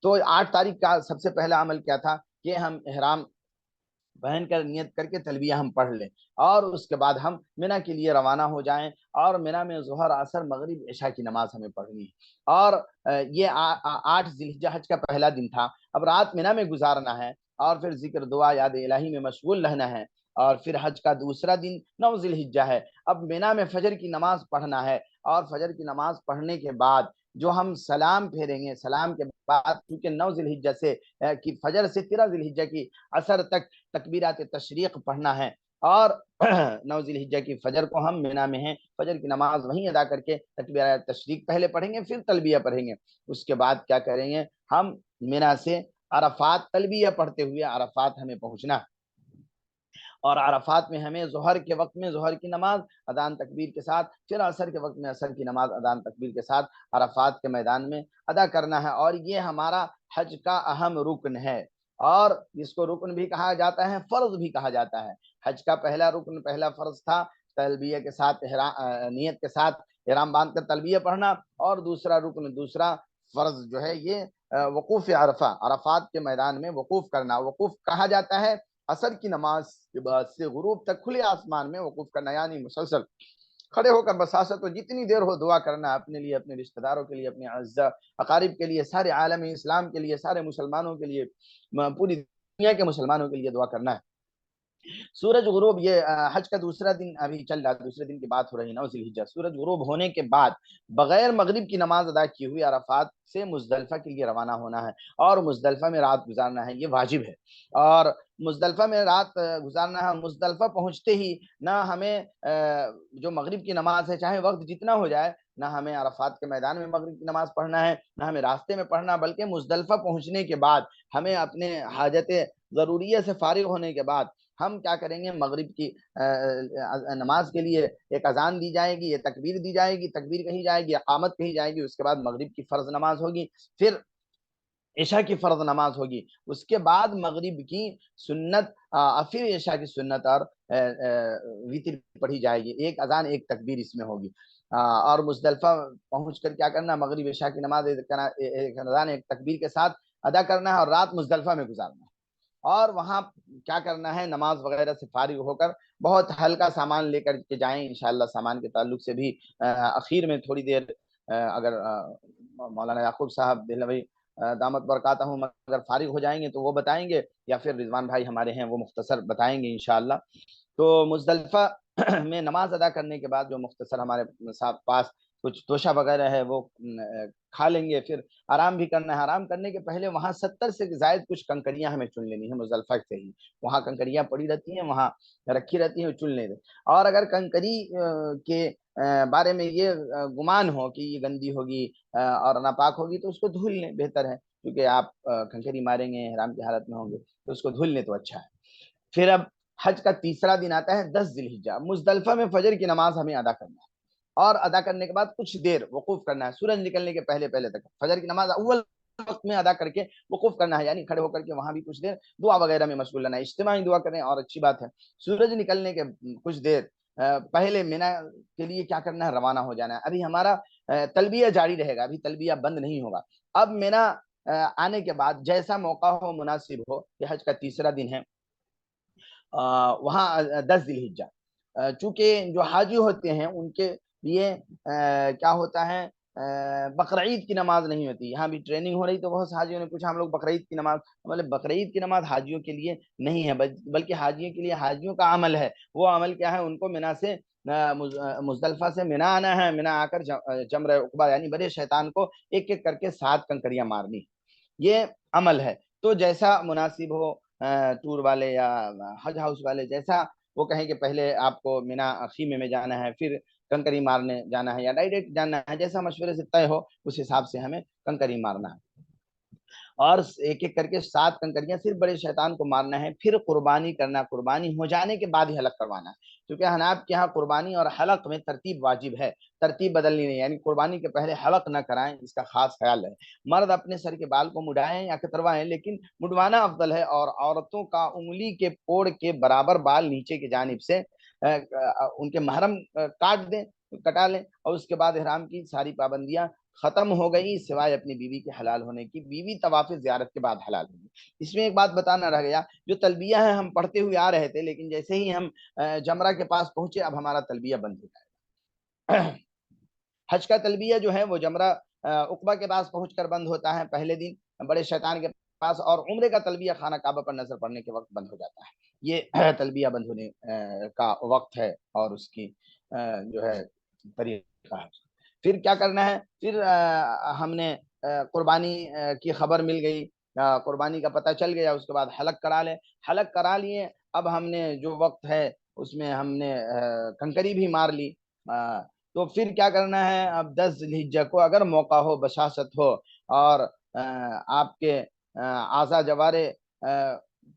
تو 8 تاریخ کا سب سے پہلا عمل کیا تھا کہ ہم احرام پہن کر نیت کر کے تلبیہ ہم پڑھ لیں، اور اس کے بعد ہم منی کے لیے روانہ ہو جائیں، اور منی میں ظہر، عصر، مغرب، عشاء کی نماز ہمیں پڑھنی ہے۔ اور یہ 8 ذی الحجہ حج کا پہلا دن تھا۔ اب رات منی میں گزارنا ہے اور پھر ذکر، دعا، یاد الہی میں مشغول رہنا ہے۔ اور پھر حج کا دوسرا دن 9 ذی الحجہ ہے۔ اب منی میں فجر کی نماز پڑھنا ہے، اور فجر کی نماز پڑھنے کے بعد جو ہم سلام پھیریں گے، سلام کے بعد کیونکہ 9 ذی الحجہ سے کی فجر سے 13 ذی الحجہ کی عصر تک تکبیرات تشریق پڑھنا ہے، اور 9 ذی الحجہ کی فجر کو ہم منی میں ہیں، فجر کی نماز وہیں ادا کر کے تکبیرات تشریق پہلے پڑھیں گے، پھر تلبیہ پڑھیں گے۔ اس کے بعد کیا کریں گے؟ ہم منی سے عرفات تلبیہ پڑھتے ہوئے عرفات ہمیں پہنچنا، اور عرفات میں ہمیں ظہر کے وقت میں ظہر کی نماز اذان تکبیر کے ساتھ، پھر عصر کے وقت میں عصر کی نماز اذان تکبیر کے ساتھ عرفات کے میدان میں ادا کرنا ہے، اور یہ ہمارا حج کا اہم رکن ہے، اور جس کو رکن بھی کہا جاتا ہے، فرض بھی کہا جاتا ہے۔ حج کا پہلا رکن، پہلا فرض تھا تلبیہ کے ساتھ، نیت کے ساتھ احرام باندھ کر تلبیہ پڑھنا، اور دوسرا رکن، دوسرا فرض جو ہے یہ وقوف عرفہ، عرفات کے میدان میں وقوف کرنا۔ وقوف کہا جاتا ہے عصر کی نماز کے بعد سے غروب تک کھلے آسمان میں وقوف کرنا، یعنی مسلسل کھڑے ہو کر بساست، جتنی دیر ہو دعا کرنا، اپنے لیے، اپنے رشتہ داروں کے لیے، اپنے اعزاء اقارب کے لیے، سارے عالم اسلام کے لیے، سارے مسلمانوں کے لیے، پوری دنیا کے مسلمانوں کے لیے دعا کرنا ہے۔ سورج غروب، یہ حج کا دوسرا دن ابھی چل رہا، دوسرے دن کی بات ہو رہی 9 ذی الحجہ۔ سورج غروب ہونے کے بعد بغیر مغرب کی نماز ادا کی ہوئی عرفات سے مزدلفہ کے لیے روانہ ہونا ہے، اور مزدلفہ میں رات گزارنا ہے، یہ واجب ہے۔ اور مزدلفہ میں رات گزارنا ہے، مزدلفہ پہنچتے ہی نہ ہمیں جو مغرب کی نماز ہے، چاہے وقت جتنا ہو جائے، نہ ہمیں عرفات کے میدان میں مغرب کی نماز پڑھنا ہے، نہ ہمیں راستے میں پڑھنا، بلکہ مزدلفہ پہنچنے کے بعد ہمیں اپنے حاجت ضروریہ سے فارغ ہونے کے بعد ہم کیا کریں گے، مغرب کی نماز کے لیے ایک اذان دی جائے گی، یہ تکبیر دی جائے گی، تکبیر کہی جائے گی، اقامت کہی جائے گی، اس کے بعد مغرب کی فرض نماز ہوگی، پھر عشاء کی فرض نماز ہوگی، اس کے بعد مغرب کی سنت، پھر عشاء کی سنت اور وتر پڑھی جائے گی، ایک اذان ایک تکبیر اس میں ہوگی۔ اور مزدلفہ پہنچ کر کیا کرنا، مغرب عشاء کی نماز ایک اذان ایک تکبیر کے ساتھ ادا کرنا ہے، اور رات مزدلفہ میں گزارنا ہے، اور وہاں کیا کرنا ہے، نماز وغیرہ سے فارغ ہو کر بہت ہلکا سامان لے کر کے جائیں، انشاءاللہ سامان کے تعلق سے بھی اخیر میں تھوڑی دیر اگر مولانا یعقوب صاحب دہلوی دامت برکاتہم اگر فارغ ہو جائیں گے تو وہ بتائیں گے، یا پھر رضوان بھائی ہمارے ہیں وہ مختصر بتائیں گے انشاءاللہ۔ تو مزدلفہ میں نماز ادا کرنے کے بعد جو مختصر ہمارے پاس کچھ توشہ وغیرہ ہے وہ کھا لیں گے، پھر آرام بھی کرنا ہے۔ آرام کرنے کے پہلے وہاں 70 سے زائد کچھ کنکریاں ہمیں چن لینی ہے مزدلفہ سے ہی، وہاں کنکریاں پڑی رہتی ہیں، وہاں رکھی رہتی ہیں، چن لیں گے۔ اور اگر کنکری کے بارے میں یہ گمان ہو کہ یہ گندی ہوگی اور ناپاک ہوگی تو اس کو دھل لیں، بہتر ہے، کیونکہ آپ کنکری ماریں گے، احرام کی حالت میں ہوں گے تو اس کو دھل لیں تو اچھا ہے۔ پھر اب حج کا تیسرا دن آتا ہے 10 ذی الحجہ، مزدلفہ میں فجر کی نماز ہمیں ادا کرنا ہے، اور ادا کرنے کے بعد کچھ دیر وقوف کرنا ہے، سورج نکلنے کے پہلے پہلے تک فجر کی نماز اول وقت میں ادا کر کے وقوف کرنا ہے، یعنی کھڑے ہو کر کے وہاں بھی کچھ دیر دعا وغیرہ میں مشغول رہنا ہے، اجتماعی دعا کریں اور اچھی بات ہے۔ سورج نکلنے کے کچھ دیر پہلے مینا کے لیے کیا کرنا ہے، روانہ ہو جانا ہے۔ ابھی ہمارا تلبیہ جاری رہے گا، ابھی تلبیہ بند نہیں ہوگا۔ اب مینا آنے کے بعد جیسا موقع ہو، مناسب ہو، یہ حج کا تیسرا دن ہے، وہاں 10 ذی الحجہ، چونکہ جو حاجی ہوتے ہیں ان کے لیے کیا ہوتا ہے، بقرعید کی نماز نہیں ہوتی۔ یہاں بھی ٹریننگ ہو رہی تو بہت سے حاجیوں نے پوچھا ہم لوگ بقرعید کی نماز، مطلب بقرعید کی نماز حاجیوں کے لیے نہیں ہے، بلکہ حاجیوں کے لیے حاجیوں کا عمل ہے۔ وہ عمل کیا ہے، ان کو منا سے مزدلفہ سے منا آنا ہے، منا آ کر جمرہ عقبہ یعنی بڑے شیطان کو ایک ایک کر کے 7 کنکریاں مارنی، یہ عمل ہے۔ تو جیسا مناسب ہو، ٹور والے یا حج ہاؤس والے جیسا وہ کہیں کہ پہلے آپ کو مینا خیمے میں جانا ہے، پھر کنکری مارنے جانا ہے، یا ڈائریکٹ جانا ہے، جیسا مشورے سے طے ہو اس حساب سے ہمیں کنکری مارنا ہے، اور ایک ایک کر کے 7 کنکریاں صرف بڑے شیطان کو مارنا ہے، پھر قربانی کرنا، قربانی ہو جانے کے بعد ہی حلق کروانا ہے، کیونکہ حناف کے ہاں قربانی اور حلق میں ترتیب واجب ہے، ترتیب بدلنی نہیں، یعنی قربانی کے پہلے حلق نہ کرائیں، اس کا خاص خیال ہے۔ مرد اپنے سر کے بال کو مڈائیں یا کتروائیں، لیکن مڈوانا افضل ہے، اور عورتوں کا انگلی کے پوڑ کے برابر بال نیچے کی جانب سے ان کے محرم کاٹ دیں، کٹا لیں، اور اس کے بعد احرام کی ساری پابندیاں ختم ہو گئی سوائے اپنی بیوی کے حلال ہونے کی، بیوی طواف زیارت کے بعد حلال ہوگی۔ اس میں ایک بات بتانا رہ گیا، جو تلبیہ ہے ہم پڑھتے ہوئے آ رہے تھے، لیکن جیسے ہی ہم جمرہ کے پاس پہنچے اب ہمارا تلبیہ بند ہو جائے گا۔ حج کا تلبیہ جو ہے وہ جمرہ عقبہ کے پاس پہنچ کر بند ہوتا ہے پہلے دن بڑے شیطان کے پاس، اور عمرے کا تلبیہ خانہ کعبہ پر نظر پڑنے کے وقت بند ہو جاتا ہے۔ یہ تلبیہ بند ہونے کا وقت ہے اور اس کی جو ہے طریقہ ہے۔ پھر کیا کرنا ہے، پھر ہم نے قربانی کی خبر مل گئی، قربانی کا پتہ چل گیا، اس کے بعد حلق کرا لیں، حلق کرا لیے، اب ہم نے جو وقت ہے اس میں ہم نے کنکری بھی مار لی، تو پھر کیا کرنا ہے، اب 10 ذی الحجہ کو اگر موقع ہو، بشاشت ہو، اور آپ کے اعضا جوارے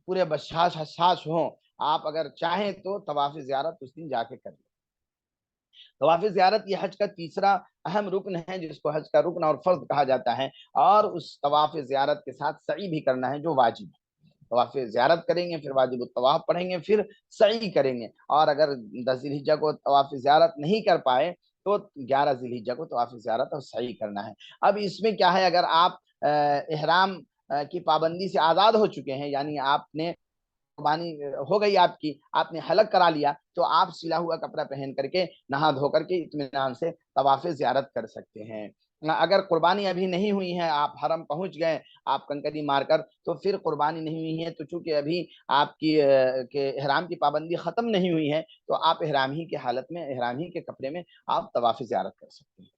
پورے بشاش حساس ہوں، آپ اگر چاہیں تو طواف زیارت اس دن جا کے کر لیں۔ طواف زیارت یہ حج کا تیسرا اہم رکن ہے، جس کو حج کا رکن اور فرض کہا جاتا ہے، اور اس طواف زیارت کے ساتھ سعی بھی کرنا ہے جو واجب ہے۔ طواف زیارت کریں گے، پھر واجب الطواف پڑھیں گے، پھر سعی کریں گے، اور اگر 10 ذی الحجہ کو طواف زیارت نہیں کر پائے تو 11 ذی الحجہ کو طواف زیارت اور سعی کرنا ہے۔ اب اس میں کیا ہے، اگر آپ احرام کی پابندی سے آزاد ہو چکے ہیں، یعنی آپ نے قربانی ہو گئی، آپ نے حلق کرا لیا، تو آپ سلا ہوا کپڑا پہن کر کے نہا دھو کر کے اطمینان سے طواف زیارت کر سکتے ہیں۔ اگر قربانی ابھی نہیں ہوئی ہے، آپ حرم پہنچ گئے آپ کنکری مار کر، تو پھر قربانی نہیں ہوئی ہے، تو چونکہ ابھی آپ کی احرام کی پابندی ختم نہیں ہوئی ہے، تو آپ احرام ہی کی حالت میں، احرام ہی کے کپڑے میں آپ طواف زیارت کر سکتے ہیں۔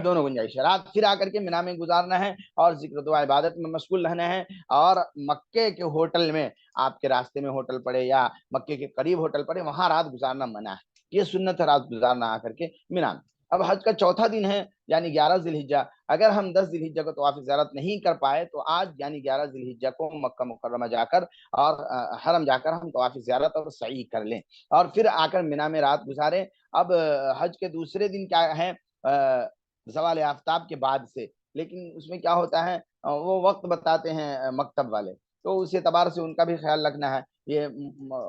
دونوں گنجائش ہے۔ رات پھر آ کر کے مینا میں گزارنا ہے اور ذکر دعا عبادت میں مشغول رہنا ہے، اور مکے کے ہوٹل میں، آپ کے راستے میں ہوٹل پڑے یا مکے کے قریب ہوٹل پڑے، وہاں رات گزارنا منع ہے۔ یہ سنت ہے رات گزارنا آ کر کے مینا میں۔ اب حج کا چوتھا دن ہے، یعنی 11 ذی الحجہ۔ اگر ہم 10 ذی الحجہ کو طواف زیارت نہیں کر پائے تو آج یعنی 11 ذی الحجہ کو مکہ مکرمہ جا کر اور حرم جا کر ہم طواف زیارت اور سعی کر لیں، اور پھر آ کر مینا میں رات گزاریں۔ اب حج کے دوسرے دن کیا ہے، زوال آفتاب کے بعد سے، لیکن اس میں کیا ہوتا ہے، وہ وقت بتاتے ہیں مکتب والے، تو اس اعتبار سے ان کا بھی خیال رکھنا ہے۔ یہ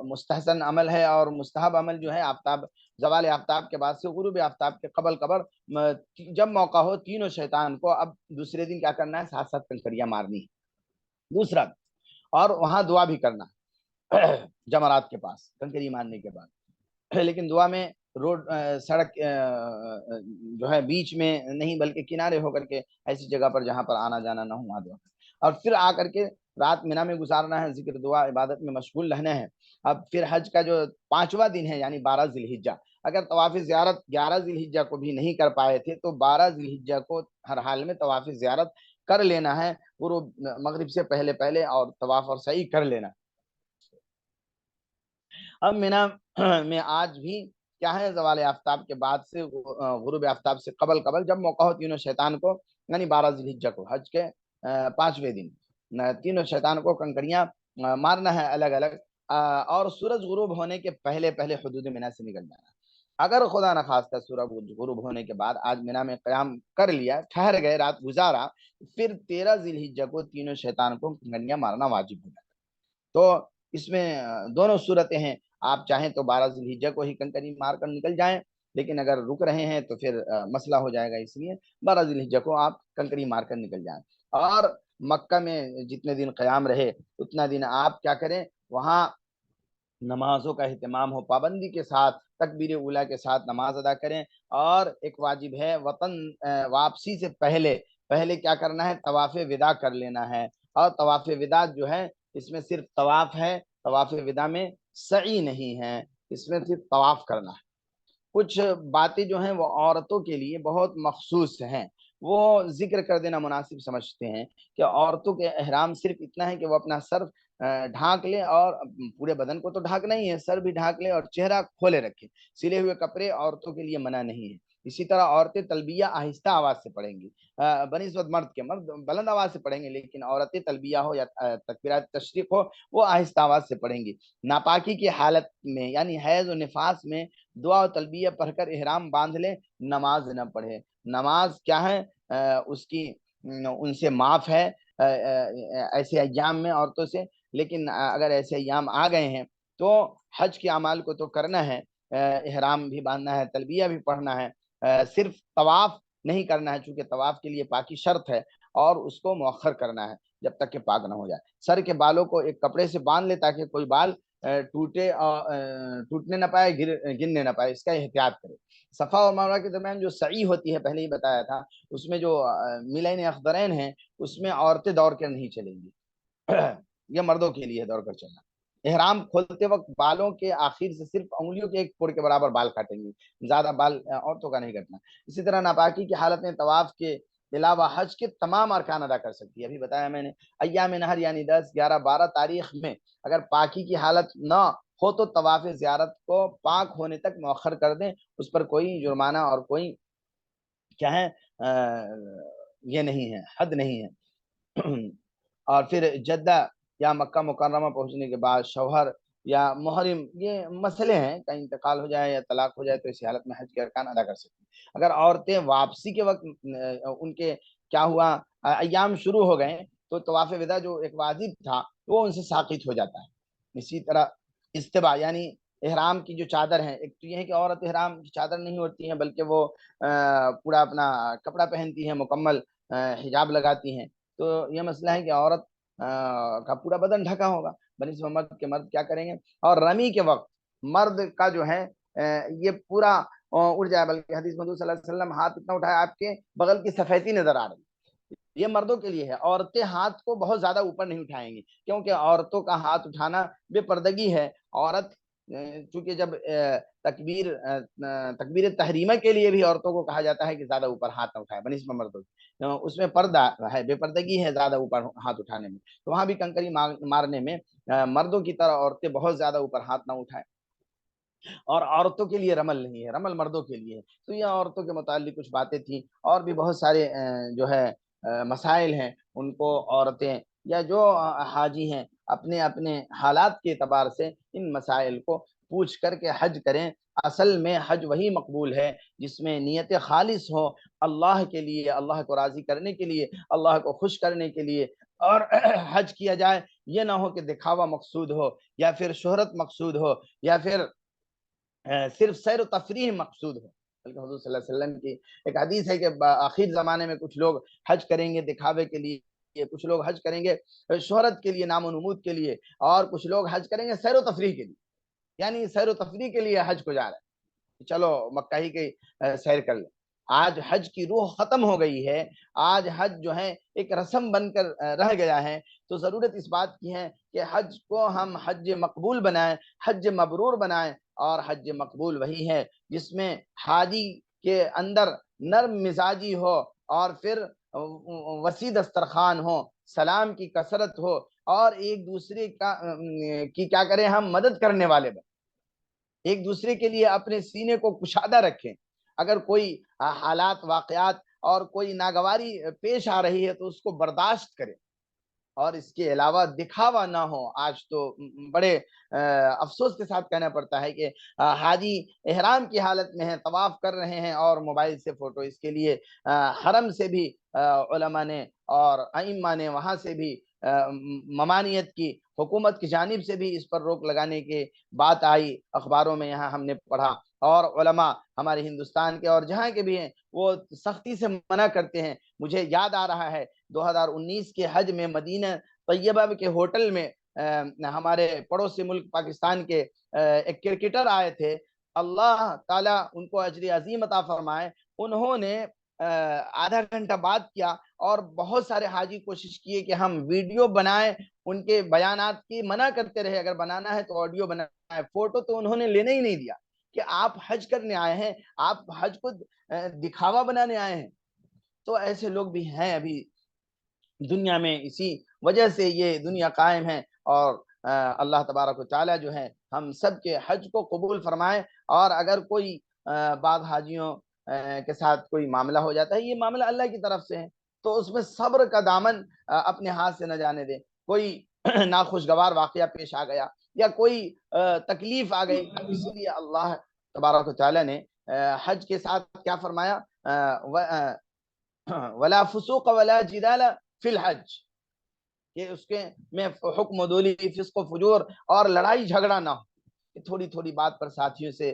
مستحسن عمل ہے اور مستحب عمل جو ہے، آفتاب زوال آفتاب کے بعد سے غروب آفتاب کے قبل جب موقع ہو، تینوں شیطان کو اب دوسرے دن کیا کرنا ہے، 7 کنکریاں مارنی ہے دوسرا، اور وہاں دعا بھی کرنا ہے جمرات کے پاس کنکری مارنے کے بعد، لیکن دعا میں روڈ سڑک جو ہے بیچ میں نہیں، بلکہ کنارے ہو کر کے ایسی جگہ پر جہاں پر آنا جانا نہ ہو، وہاں دعا، اور پھر آ کر کے رات مینا میں گزارنا ہے، ذکر دعا عبادت میں مشغول رہنا ہے۔ اب پھر حج کا جو 5واں دن ہے، یعنی 12 ذی الحجہ، اگر طواف زیارت 11 ذی الحجہ کو بھی نہیں کر پائے تھے تو 12 ذی الحجہ کو ہر حال میں طواف زیارت کر لینا ہے، غروب مغرب سے پہلے پہلے، اور طواف اور سعی کر لینا۔ اب مینا میں آج بھی کیا ہے، زوال آفتاب کے بعد سے غروب آفتاب سے قبل جب موقع ہو، تینوں شیطان کو، یعنی 12 ذی الحجہ کو، حج کے 5ویں دن، تینوں شیطان کو کنکریاں مارنا ہے الگ الگ، اور سورج غروب ہونے کے پہلے پہلے حدود مینا سے نکل جانا ہے۔ اگر خدا نخواستہ سورج غروب ہونے کے بعد آج مینا میں قیام کر لیا، ٹھہر گئے، رات گزارا، پھر 13 ذی الحجہ کو تینوں شیطان کو کنکریاں مارنا واجب ہو جاتا ہے۔ تو اس میں دونوں صورتیں ہیں، آپ چاہیں تو 12 ذی الحجہ کو ہی کنکری مار کر نکل جائیں، لیکن اگر رک رہے ہیں تو پھر مسئلہ ہو جائے گا، اس لیے 12 ذی الحجہ کو آپ کنکری مار کر نکل جائیں، اور مکہ میں جتنے دن قیام رہے اتنا دن آپ کیا کریں، وہاں نمازوں کا اہتمام ہو، پابندی کے ساتھ تکبیر اولیٰ کے ساتھ نماز ادا کریں، اور ایک واجب ہے وطن واپسی سے پہلے پہلے کیا کرنا ہے، طواف وداع کر لینا ہے، اور طواف وداع جو ہے اس میں صرف طواف ہے، طواف وداع میں سعی نہیں ہے، اس میں صرف طواف کرنا ہے۔ کچھ باتیں جو ہیں وہ عورتوں کے لیے بہت مخصوص ہیں، وہ ذکر کر دینا مناسب سمجھتے ہیں، کہ عورتوں کے احرام صرف اتنا ہے کہ وہ اپنا سر ڈھانک لے، اور پورے بدن کو تو ڈھانکنا ہی ہے، سر بھی ڈھانک لے اور چہرہ کھولے رکھے، سلے ہوئے کپڑے عورتوں کے لیے منع نہیں ہے۔ اسی طرح عورتیں تلبیہ آہستہ آواز سے پڑھیں گی، بنسبت مرد کے، مرد بلند آواز سے پڑھیں گے، لیکن عورتیں تلبیہ ہو یا تکبیرات تشریق ہو، وہ آہستہ آواز سے پڑھیں گی۔ ناپاکی کی حالت میں، یعنی حیض و نفاس میں، دعا و تلبیہ پڑھ کر احرام باندھ لے، نماز نہ پڑھے۔ نماز کیا ہے، اس کی ان سے معاف ہے ایسے ایام میں عورتوں سے، لیکن اگر ایسے ایام آ گئے ہیں تو حج کے اعمال کو تو کرنا ہے، احرام بھی باندھنا ہے، تلبیہ بھی پڑھنا ہے، صرف طواف نہیں کرنا ہے، چونکہ طواف کے لیے پاکی شرط ہے، اور اس کو مؤخر کرنا ہے جب تک کہ پاک نہ ہو جائے۔ سر کے بالوں کو ایک کپڑے سے باندھ لے تاکہ کوئی بال ٹوٹنے نہ پائے، گرنے نہ پائے، اس کا احتیاط کرے۔ صفا اور مروہ کے درمیان جو سعی ہوتی ہے، پہلے ہی بتایا تھا، اس میں جو میلین اخضرین ہیں، اس میں عورتیں دوڑ کر نہیں چلیں گی، یہ مردوں کے لیے دوڑ کر چلنا۔ احرام کھولتے وقت بالوں کے آخر سے صرف انگلیوں کے ایک پھوڑ کے برابر بال کاٹیں گے، زیادہ بال عورتوں کا نہیں کٹنا۔ اسی طرح ناپاکی کی حالت میں طواف کے علاوہ حج کے تمام ارکان ادا کر سکتی ہے، ابھی بتایا میں نے۔ ایام نہر یعنی 10، 11، 12 تاریخ میں اگر پاکی کی حالت نہ ہو تو طواف زیارت کو پاک ہونے تک مؤخر کر دیں، اس پر کوئی جرمانہ اور کوئی کیا ہے، یہ نہیں ہے، حد نہیں ہے۔ اور پھر جدہ یا مکہ مکرمہ پہنچنے کے بعد شوہر یا محرم، یہ مسئلے ہیں، کہیں انتقال ہو جائے یا طلاق ہو جائے تو اسی حالت میں حج کے ارکان ادا کر سکتے ہیں۔ اگر عورتیں واپسی کے وقت ان کے کیا ہوا ایام شروع ہو گئے تو طواف وداع جو ایک واجب تھا وہ ان سے ساقط ہو جاتا ہے۔ اسی طرح استباء یعنی احرام کی جو چادر ہے، ایک تو یہ ہے کہ عورت احرام کی چادر نہیں ہوتی ہیں بلکہ وہ پورا اپنا کپڑا پہنتی ہیں، مکمل حجاب لگاتی ہیں، تو یہ مسئلہ ہے کہ عورت کا پورا بدن ڈھکا ہوگا بنسبت مرد کے۔ مرد کیا کریں گے؟ اور رمی کے وقت مرد کا جو ہے یہ پورا اڑ جائے، بلکہ حدیث میں صلی اللہ علیہ وسلم ہاتھ اتنا اٹھایا آپ کے بغل کی سفیدی نظر آ رہی، یہ مردوں کے لیے ہے۔ عورتیں ہاتھ کو بہت زیادہ اوپر نہیں اٹھائیں گی، کیونکہ عورتوں کا ہاتھ اٹھانا بے پردگی ہے۔ عورت چونکہ جب تکبیر تحریمہ کے لیے بھی عورتوں کو کہا جاتا ہے کہ زیادہ اوپر ہاتھ نہ اٹھائے بنسبت مردوں، اس میں پردہ ہے، بے پردگی ہے زیادہ اوپر ہاتھ اٹھانے میں، تو وہاں بھی کنکری مارنے میں مردوں کی طرح عورتیں بہت زیادہ اوپر ہاتھ نہ اٹھائیں۔ اور عورتوں کے لیے رمل نہیں ہے، رمل مردوں کے لیے ہے۔ تو یہ عورتوں کے متعلق کچھ باتیں تھیں، اور بھی بہت سارے جو ہے مسائل ہیں، ان کو عورتیں یا جو حاجی ہیں اپنے اپنے حالات کے اعتبار سے ان مسائل کو پوچھ کر کے حج کریں۔ اصل میں حج وہی مقبول ہے جس میں نیت خالص ہو اللہ کے لیے، اللہ کو راضی کرنے کے لیے، اللہ کو خوش کرنے کے لیے، اور حج کیا جائے یہ نہ ہو کہ دکھاوا مقصود ہو، یا پھر شہرت مقصود ہو، یا پھر صرف سیر و تفریح مقصود ہو۔ بلکہ حضور صلی اللہ علیہ وسلم کی ایک حدیث ہے کہ آخر زمانے میں کچھ لوگ حج کریں گے دکھاوے کے لیے، کچھ لوگ حج کریں گے شہرت کے لیے، نام و نمود کے لیے، اور کچھ لوگ حج کریں گے سیر و تفریح کے لیے، یعنی سیر و تفریح کے لیے حج کو جا رہے ہیں، چلو مکہ ہی کی سیر کر لیں۔ آج حج کی روح ختم ہو گئی ہے، آج حج جو ہے ایک رسم بن کر رہ گیا ہے۔ تو ضرورت اس بات کی ہے کہ حج کو ہم حج مقبول بنائیں، حج مبرور بنائیں، اور حج مقبول وہی ہے جس میں حاجی کے اندر نرم مزاجی ہو، اور پھر وسیع دسترخوان ہو، سلام کی کثرت ہو، اور ایک دوسرے کی کیا کریں ہم مدد کرنے والے بن، ایک دوسرے کے لیے اپنے سینے کو کشادہ رکھیں۔ اگر کوئی حالات واقعات اور کوئی ناگواری پیش آ رہی ہے تو اس کو برداشت کریں، اور اس کے علاوہ دکھاوا نہ ہو۔ آج تو بڑے افسوس کے ساتھ کہنا پڑتا ہے کہ حاجی احرام کی حالت میں ہیں، طواف کر رہے ہیں اور موبائل سے فوٹو، اس کے لیے حرم سے بھی علماء نے اور ائمہ نے وہاں سے بھی ممانعت کی، حکومت کی جانب سے بھی اس پر روک لگانے کی بات آئی، اخباروں میں یہاں ہم نے پڑھا، اور علماء ہمارے ہندوستان کے اور جہاں کے بھی ہیں وہ سختی سے منع کرتے ہیں۔ مجھے یاد آ رہا ہے 2019 کے حج میں مدینہ طیبہ کے ہوٹل میں ہمارے پڑوسی ملک پاکستان کے ایک کرکٹر آئے تھے، اللہ تعالیٰ ان کو اجر عظیم عطا فرمائے۔ انہوں نے آدھا گھنٹہ بات کیا، اور بہت سارے حاجی کوشش کیے کہ ہم ویڈیو بنائیں، ان کے بیانات کی منع کرتے رہے، اگر بنانا ہے تو آڈیو بنائیں، فوٹو تو انہوں نے لینے ہی نہیں دیا کہ آپ حج کرنے آئے ہیں، آپ حج کو دکھاوا بنانے آئے ہیں۔ تو ایسے لوگ بھی ہیں ابھی دنیا میں، اسی وجہ سے یہ دنیا قائم ہے، اور اللہ تبارک و تعالی جو ہے ہم سب کے حج کو قبول فرمائے۔ اور اگر کوئی بعض حاجیوں کے ساتھ کوئی معاملہ ہو جاتا ہے، یہ معاملہ اللہ کی طرف سے ہے، تو اس میں صبر کا دامن اپنے ہاتھ سے نہ جانے دیں۔ کوئی ناخوشگوار واقعہ پیش آ گیا یا کوئی تکلیف آ گئی، اسی لیے اللہ تبارک و تعالی نے حج کے ساتھ کیا فرمایا؟ ولا فسوق ولا جدال فی الحج، کہ اس کے میں حکم و دولی، فسق و فجور اور لڑائی جھگڑا نہ ہو، کہ تھوڑی تھوڑی بات پر ساتھیوں سے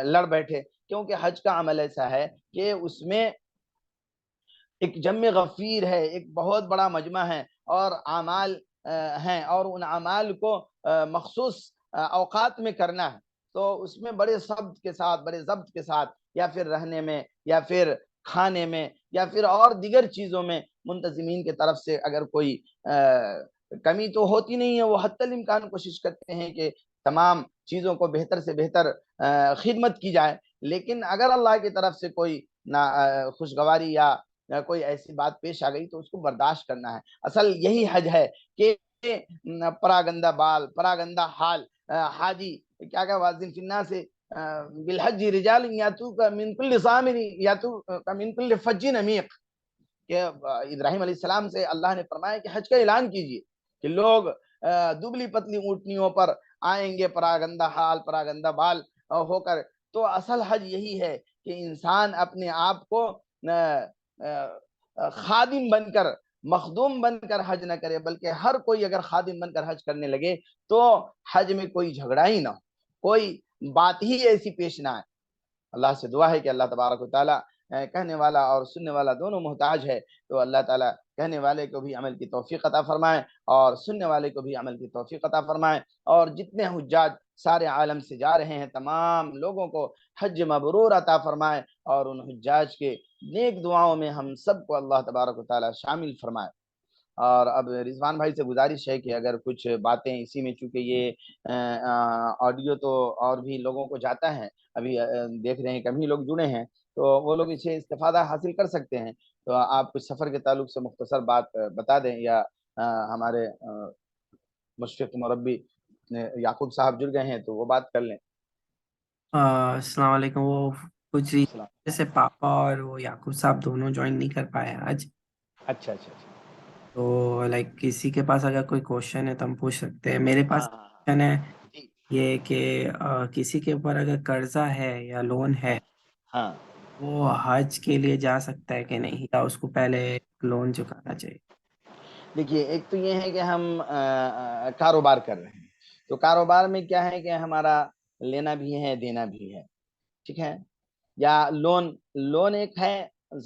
لڑ بیٹھے، کیونکہ حج کا عمل ایسا ہے کہ اس میں ایک جمع غفیر ہے، ایک بہت بڑا مجمع ہے، اور اعمال ہیں، اور ان اعمال کو مخصوص اوقات میں کرنا ہے، تو اس میں بڑے ثبت کے ساتھ، بڑے ضبط کے ساتھ، یا پھر رہنے میں، یا پھر کھانے میں، یا پھر اور دیگر چیزوں میں منتظمین کی طرف سے اگر کوئی کمی تو ہوتی نہیں ہے، وہ حتی الامکان کوشش کرتے ہیں کہ تمام چیزوں کو بہتر سے بہتر خدمت کی جائے، لیکن اگر اللہ کی طرف سے کوئی خوشگواری یا کوئی ایسی بات پیش آ گئی تو اس کو برداشت کرنا ہے۔ اصل یہی حج ہے کہ پراگندہ بال، پراگندہ حال حاجی کیا کہ واذن فی الناس بالحج رجال یاتوک من کل ضامر یاتوک من کل فج عمیق، کہ ابراہیم علیہ السلام سے اللہ نے فرمایا کہ حج کا اعلان کیجیے کہ لوگ دبلی پتلی اونٹنیوں پر آئیں گے، پراگندہ حال پراگندہ بال ہو کر. تو اصل حج یہی ہے کہ انسان اپنے آپ کو خادم بن کر، مخدوم بن کر حج نہ کرے، بلکہ ہر کوئی اگر خادم بن کر حج کرنے لگے تو حج میں کوئی جھگڑا ہی نہ ہو، کوئی بات ہی ایسی پیش نہ آئے. اللہ سے دعا ہے کہ اللہ تبارک و تعالیٰ کہنے والا اور سننے والا دونوں محتاج ہے، تو اللہ تعالیٰ کہنے والے کو بھی عمل کی توفیق عطا فرمائے اور سننے والے کو بھی عمل کی توفیق عطا فرمائے. اور جتنے حجاج سارے عالم سے جا رہے ہیں تمام لوگوں کو حج مبرور عطا فرمائے، اور ان حجاج کے نیک دعاؤں میں ہم سب کو اللہ تبارک و تعالیٰ شامل فرمائے. اور اب رضوان بھائی سے گزارش ہے کہ اگر کچھ باتیں اسی میں، چونکہ یہ آڈیو تو اور بھی لوگوں کو جاتا ہے، ابھی دیکھ رہے ہیں کم ہی لوگ جڑے ہیں، تو وہ لوگ اسے استفادہ حاصل کر سکتے ہیں. تو آپ کچھ سفر کے تعلق سے مختصر بات بتا دیں، یا ہمارے مشفق مربی یعقوب صاحب جڑ گئے ہیں تو وہ بات کر لیں. السلام علیکم. وہ کچھ جیسے پاپا اور وہ یعقوب صاحب دونوں جوائن نہیں کر پائے آج. اچھا اچھا اچھا. تو لائک کسی کے پاس اگر کوئی کوشچن ہے تو ہم پوچھ سکتے ہیں. میرے پاس کوشچن ہے یہ کہ کسی کے اوپر اگر قرضہ ہے یا لون ہے ہاں، وہ حج کے لیے جا سکتا ہے کہ نہیں، یا اس کو پہلے لون چکانا چاہیے؟ دیکھیے، ایک تو یہ ہے کہ ہم کاروبار کر رہے ہیں، تو کاروبار میں کیا ہے کہ ہمارا لینا بھی ہے دینا بھی ہے، ٹھیک ہے. یا لون ایک ہے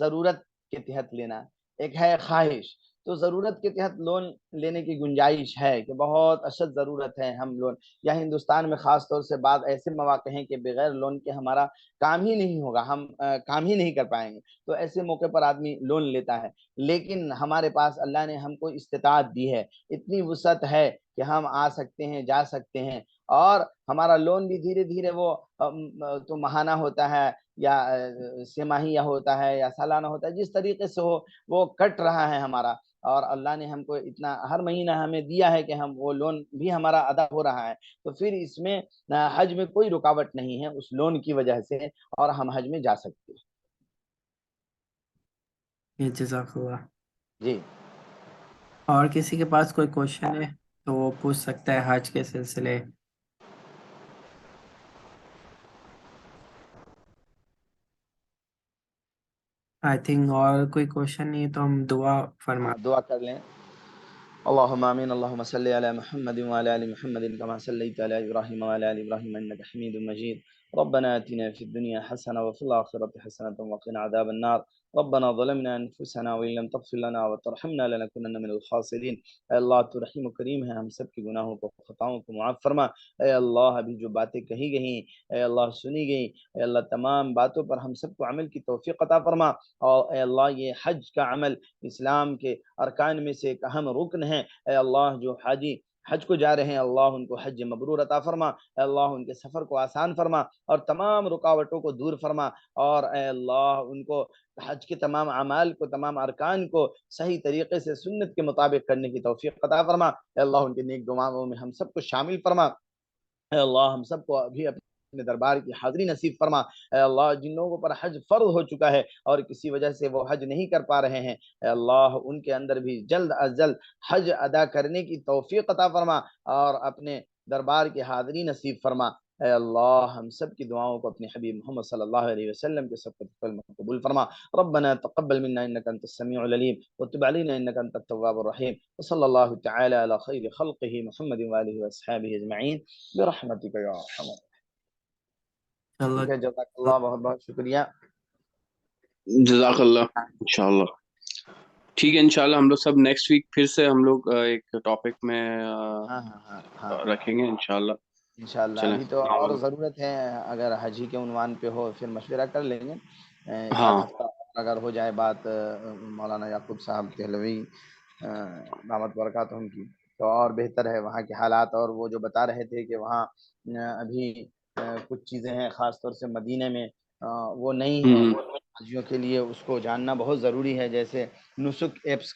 ضرورت کے تحت لینا، ایک ہے خواہش. تو ضرورت کے تحت لون لینے کی گنجائش ہے کہ بہت اشد ضرورت ہے ہم لون، یا ہندوستان میں خاص طور سے بعض ایسے مواقع ہیں کہ بغیر لون کے ہمارا کام ہی نہیں ہوگا، ہم کام ہی نہیں کر پائیں گے. تو ایسے موقع پر آدمی لون لیتا ہے. لیکن ہمارے پاس اللہ نے ہم کو استطاعت دی ہے، اتنی وسعت ہے کہ ہم آ سکتے ہیں، جا سکتے ہیں. اور ہمارا لون بھی دھیرے دھیرے وہ تو ماہانہ ہوتا ہے یا سماہیہ ہوتا ہے یا سالانہ ہوتا ہے، جس طریقے سے ہو وہ کٹ رہا ہے ہمارا. اور اللہ نے ہم کو اتنا ہر مہینہ ہمیں دیا ہے کہ ہم وہ لون بھی ہمارا ادا ہو رہا ہے. تو پھر اس میں حج میں کوئی رکاوٹ نہیں ہے اس لون کی وجہ سے، اور ہم حج میں جا سکتے ہیں. جزاک اللہ. جی. اور کسی کے پاس کوئی کوشچن ہے تو وہ پوچھ سکتا ہے حج کے سلسلے. آئی تھنک اور کوئی کوشچن نہیں ہے تو ہم دعا فرما. دعا کر لیں. اللهم آمين. اللهم صل على محمد وعلى آل محمد كما صليت على إبراهيم وعلى آل إبراهيم إنك حميد مجيد. ربنا آتنا في الدنيا حسنة وفي الآخرة حسنة وقنا عذاب النار. ربنا ظلمنا أنفسنا وإن لم تغفر لنا وترحمنا لنكونن من الخاسرين. اے اللہ تو رحیم و کریم ہے، ہم سب کے گناہوں کو خطاؤں کو معاف فرما. اے اللہ ابھی جو باتیں کہی گئیں اے اللہ سنی گئیں، اے اللہ تمام باتوں پر ہم سب کو عمل کی توفیق عطا فرما. اور اے اللہ یہ حج کا عمل اسلام کے ارکان میں سے ایک اہم رکن ہے. اے اللہ جو حاجی حج کو جا رہے ہیں اللہ ان کو حج مبرور عطا فرما. اے اللہ ان کے سفر کو آسان فرما اور تمام رکاوٹوں کو دور فرما. اور اے اللہ ان کو حج کے تمام اعمال کو، تمام ارکان کو صحیح طریقے سے سنت کے مطابق کرنے کی توفیق عطا فرما. اے اللہ ان کے نیک دعاؤں میں ہم سب کو شامل فرما. اے اللہ ہم سب کو ابھی اپنے دربار کی حاضری نصیب فرما. اے اللہ جن لوگوں پر حج فرض ہو چکا ہے اور کسی وجہ سے وہ حج نہیں کر پا رہے ہیں، اے اللہ ان کے اندر بھی جلد از جلد حج ادا کرنے کی توفیق عطا فرما اور اپنے دربار کی حاضری نصیب فرما. اے اللہ ہم سب کی دعاؤں کو اپنے حبیب محمد صلی اللہ علیہ وسلم کے سب قبول فرما. ربنا تقبل منا انك انت السميع العليم وتب علينا انك انت التواب الرحيم. وصلى الله تعالى على خير خلقه محمد واله واصحابه اجمعين برحمتك یا ارحم. ٹھیک ہے، جزاک اللہ، بہت بہت شکریہ. جزاک اللہ. انشاءاللہ ٹھیک ہے، انشاءاللہ ہم لوگ سب نیکسٹ ویک پھر سے ہم لوگ ایک ٹاپک میں رکھیں گے انشاءاللہ. ابھی تو اور ضرورت ہے، اگر حج ہی کے عنوان پہ ہو پھر مشورہ کر لیں گے. ایک آدھ ہفتہ اگر ہو جائے بات مولانا یعقوب صاحب دہلوی دامت برکاتہم کی تو اور بہتر ہے. وہاں کے حالات اور وہ جو بتا رہے تھے کہ وہاں ابھی کچھ چیزیں ہیں خاص طور سے مدینہ میں وہ نہیں ہیں حاجیوں کے لیے، اس کو جاننا بہت ضروری ہے. جیسے نسک ایپس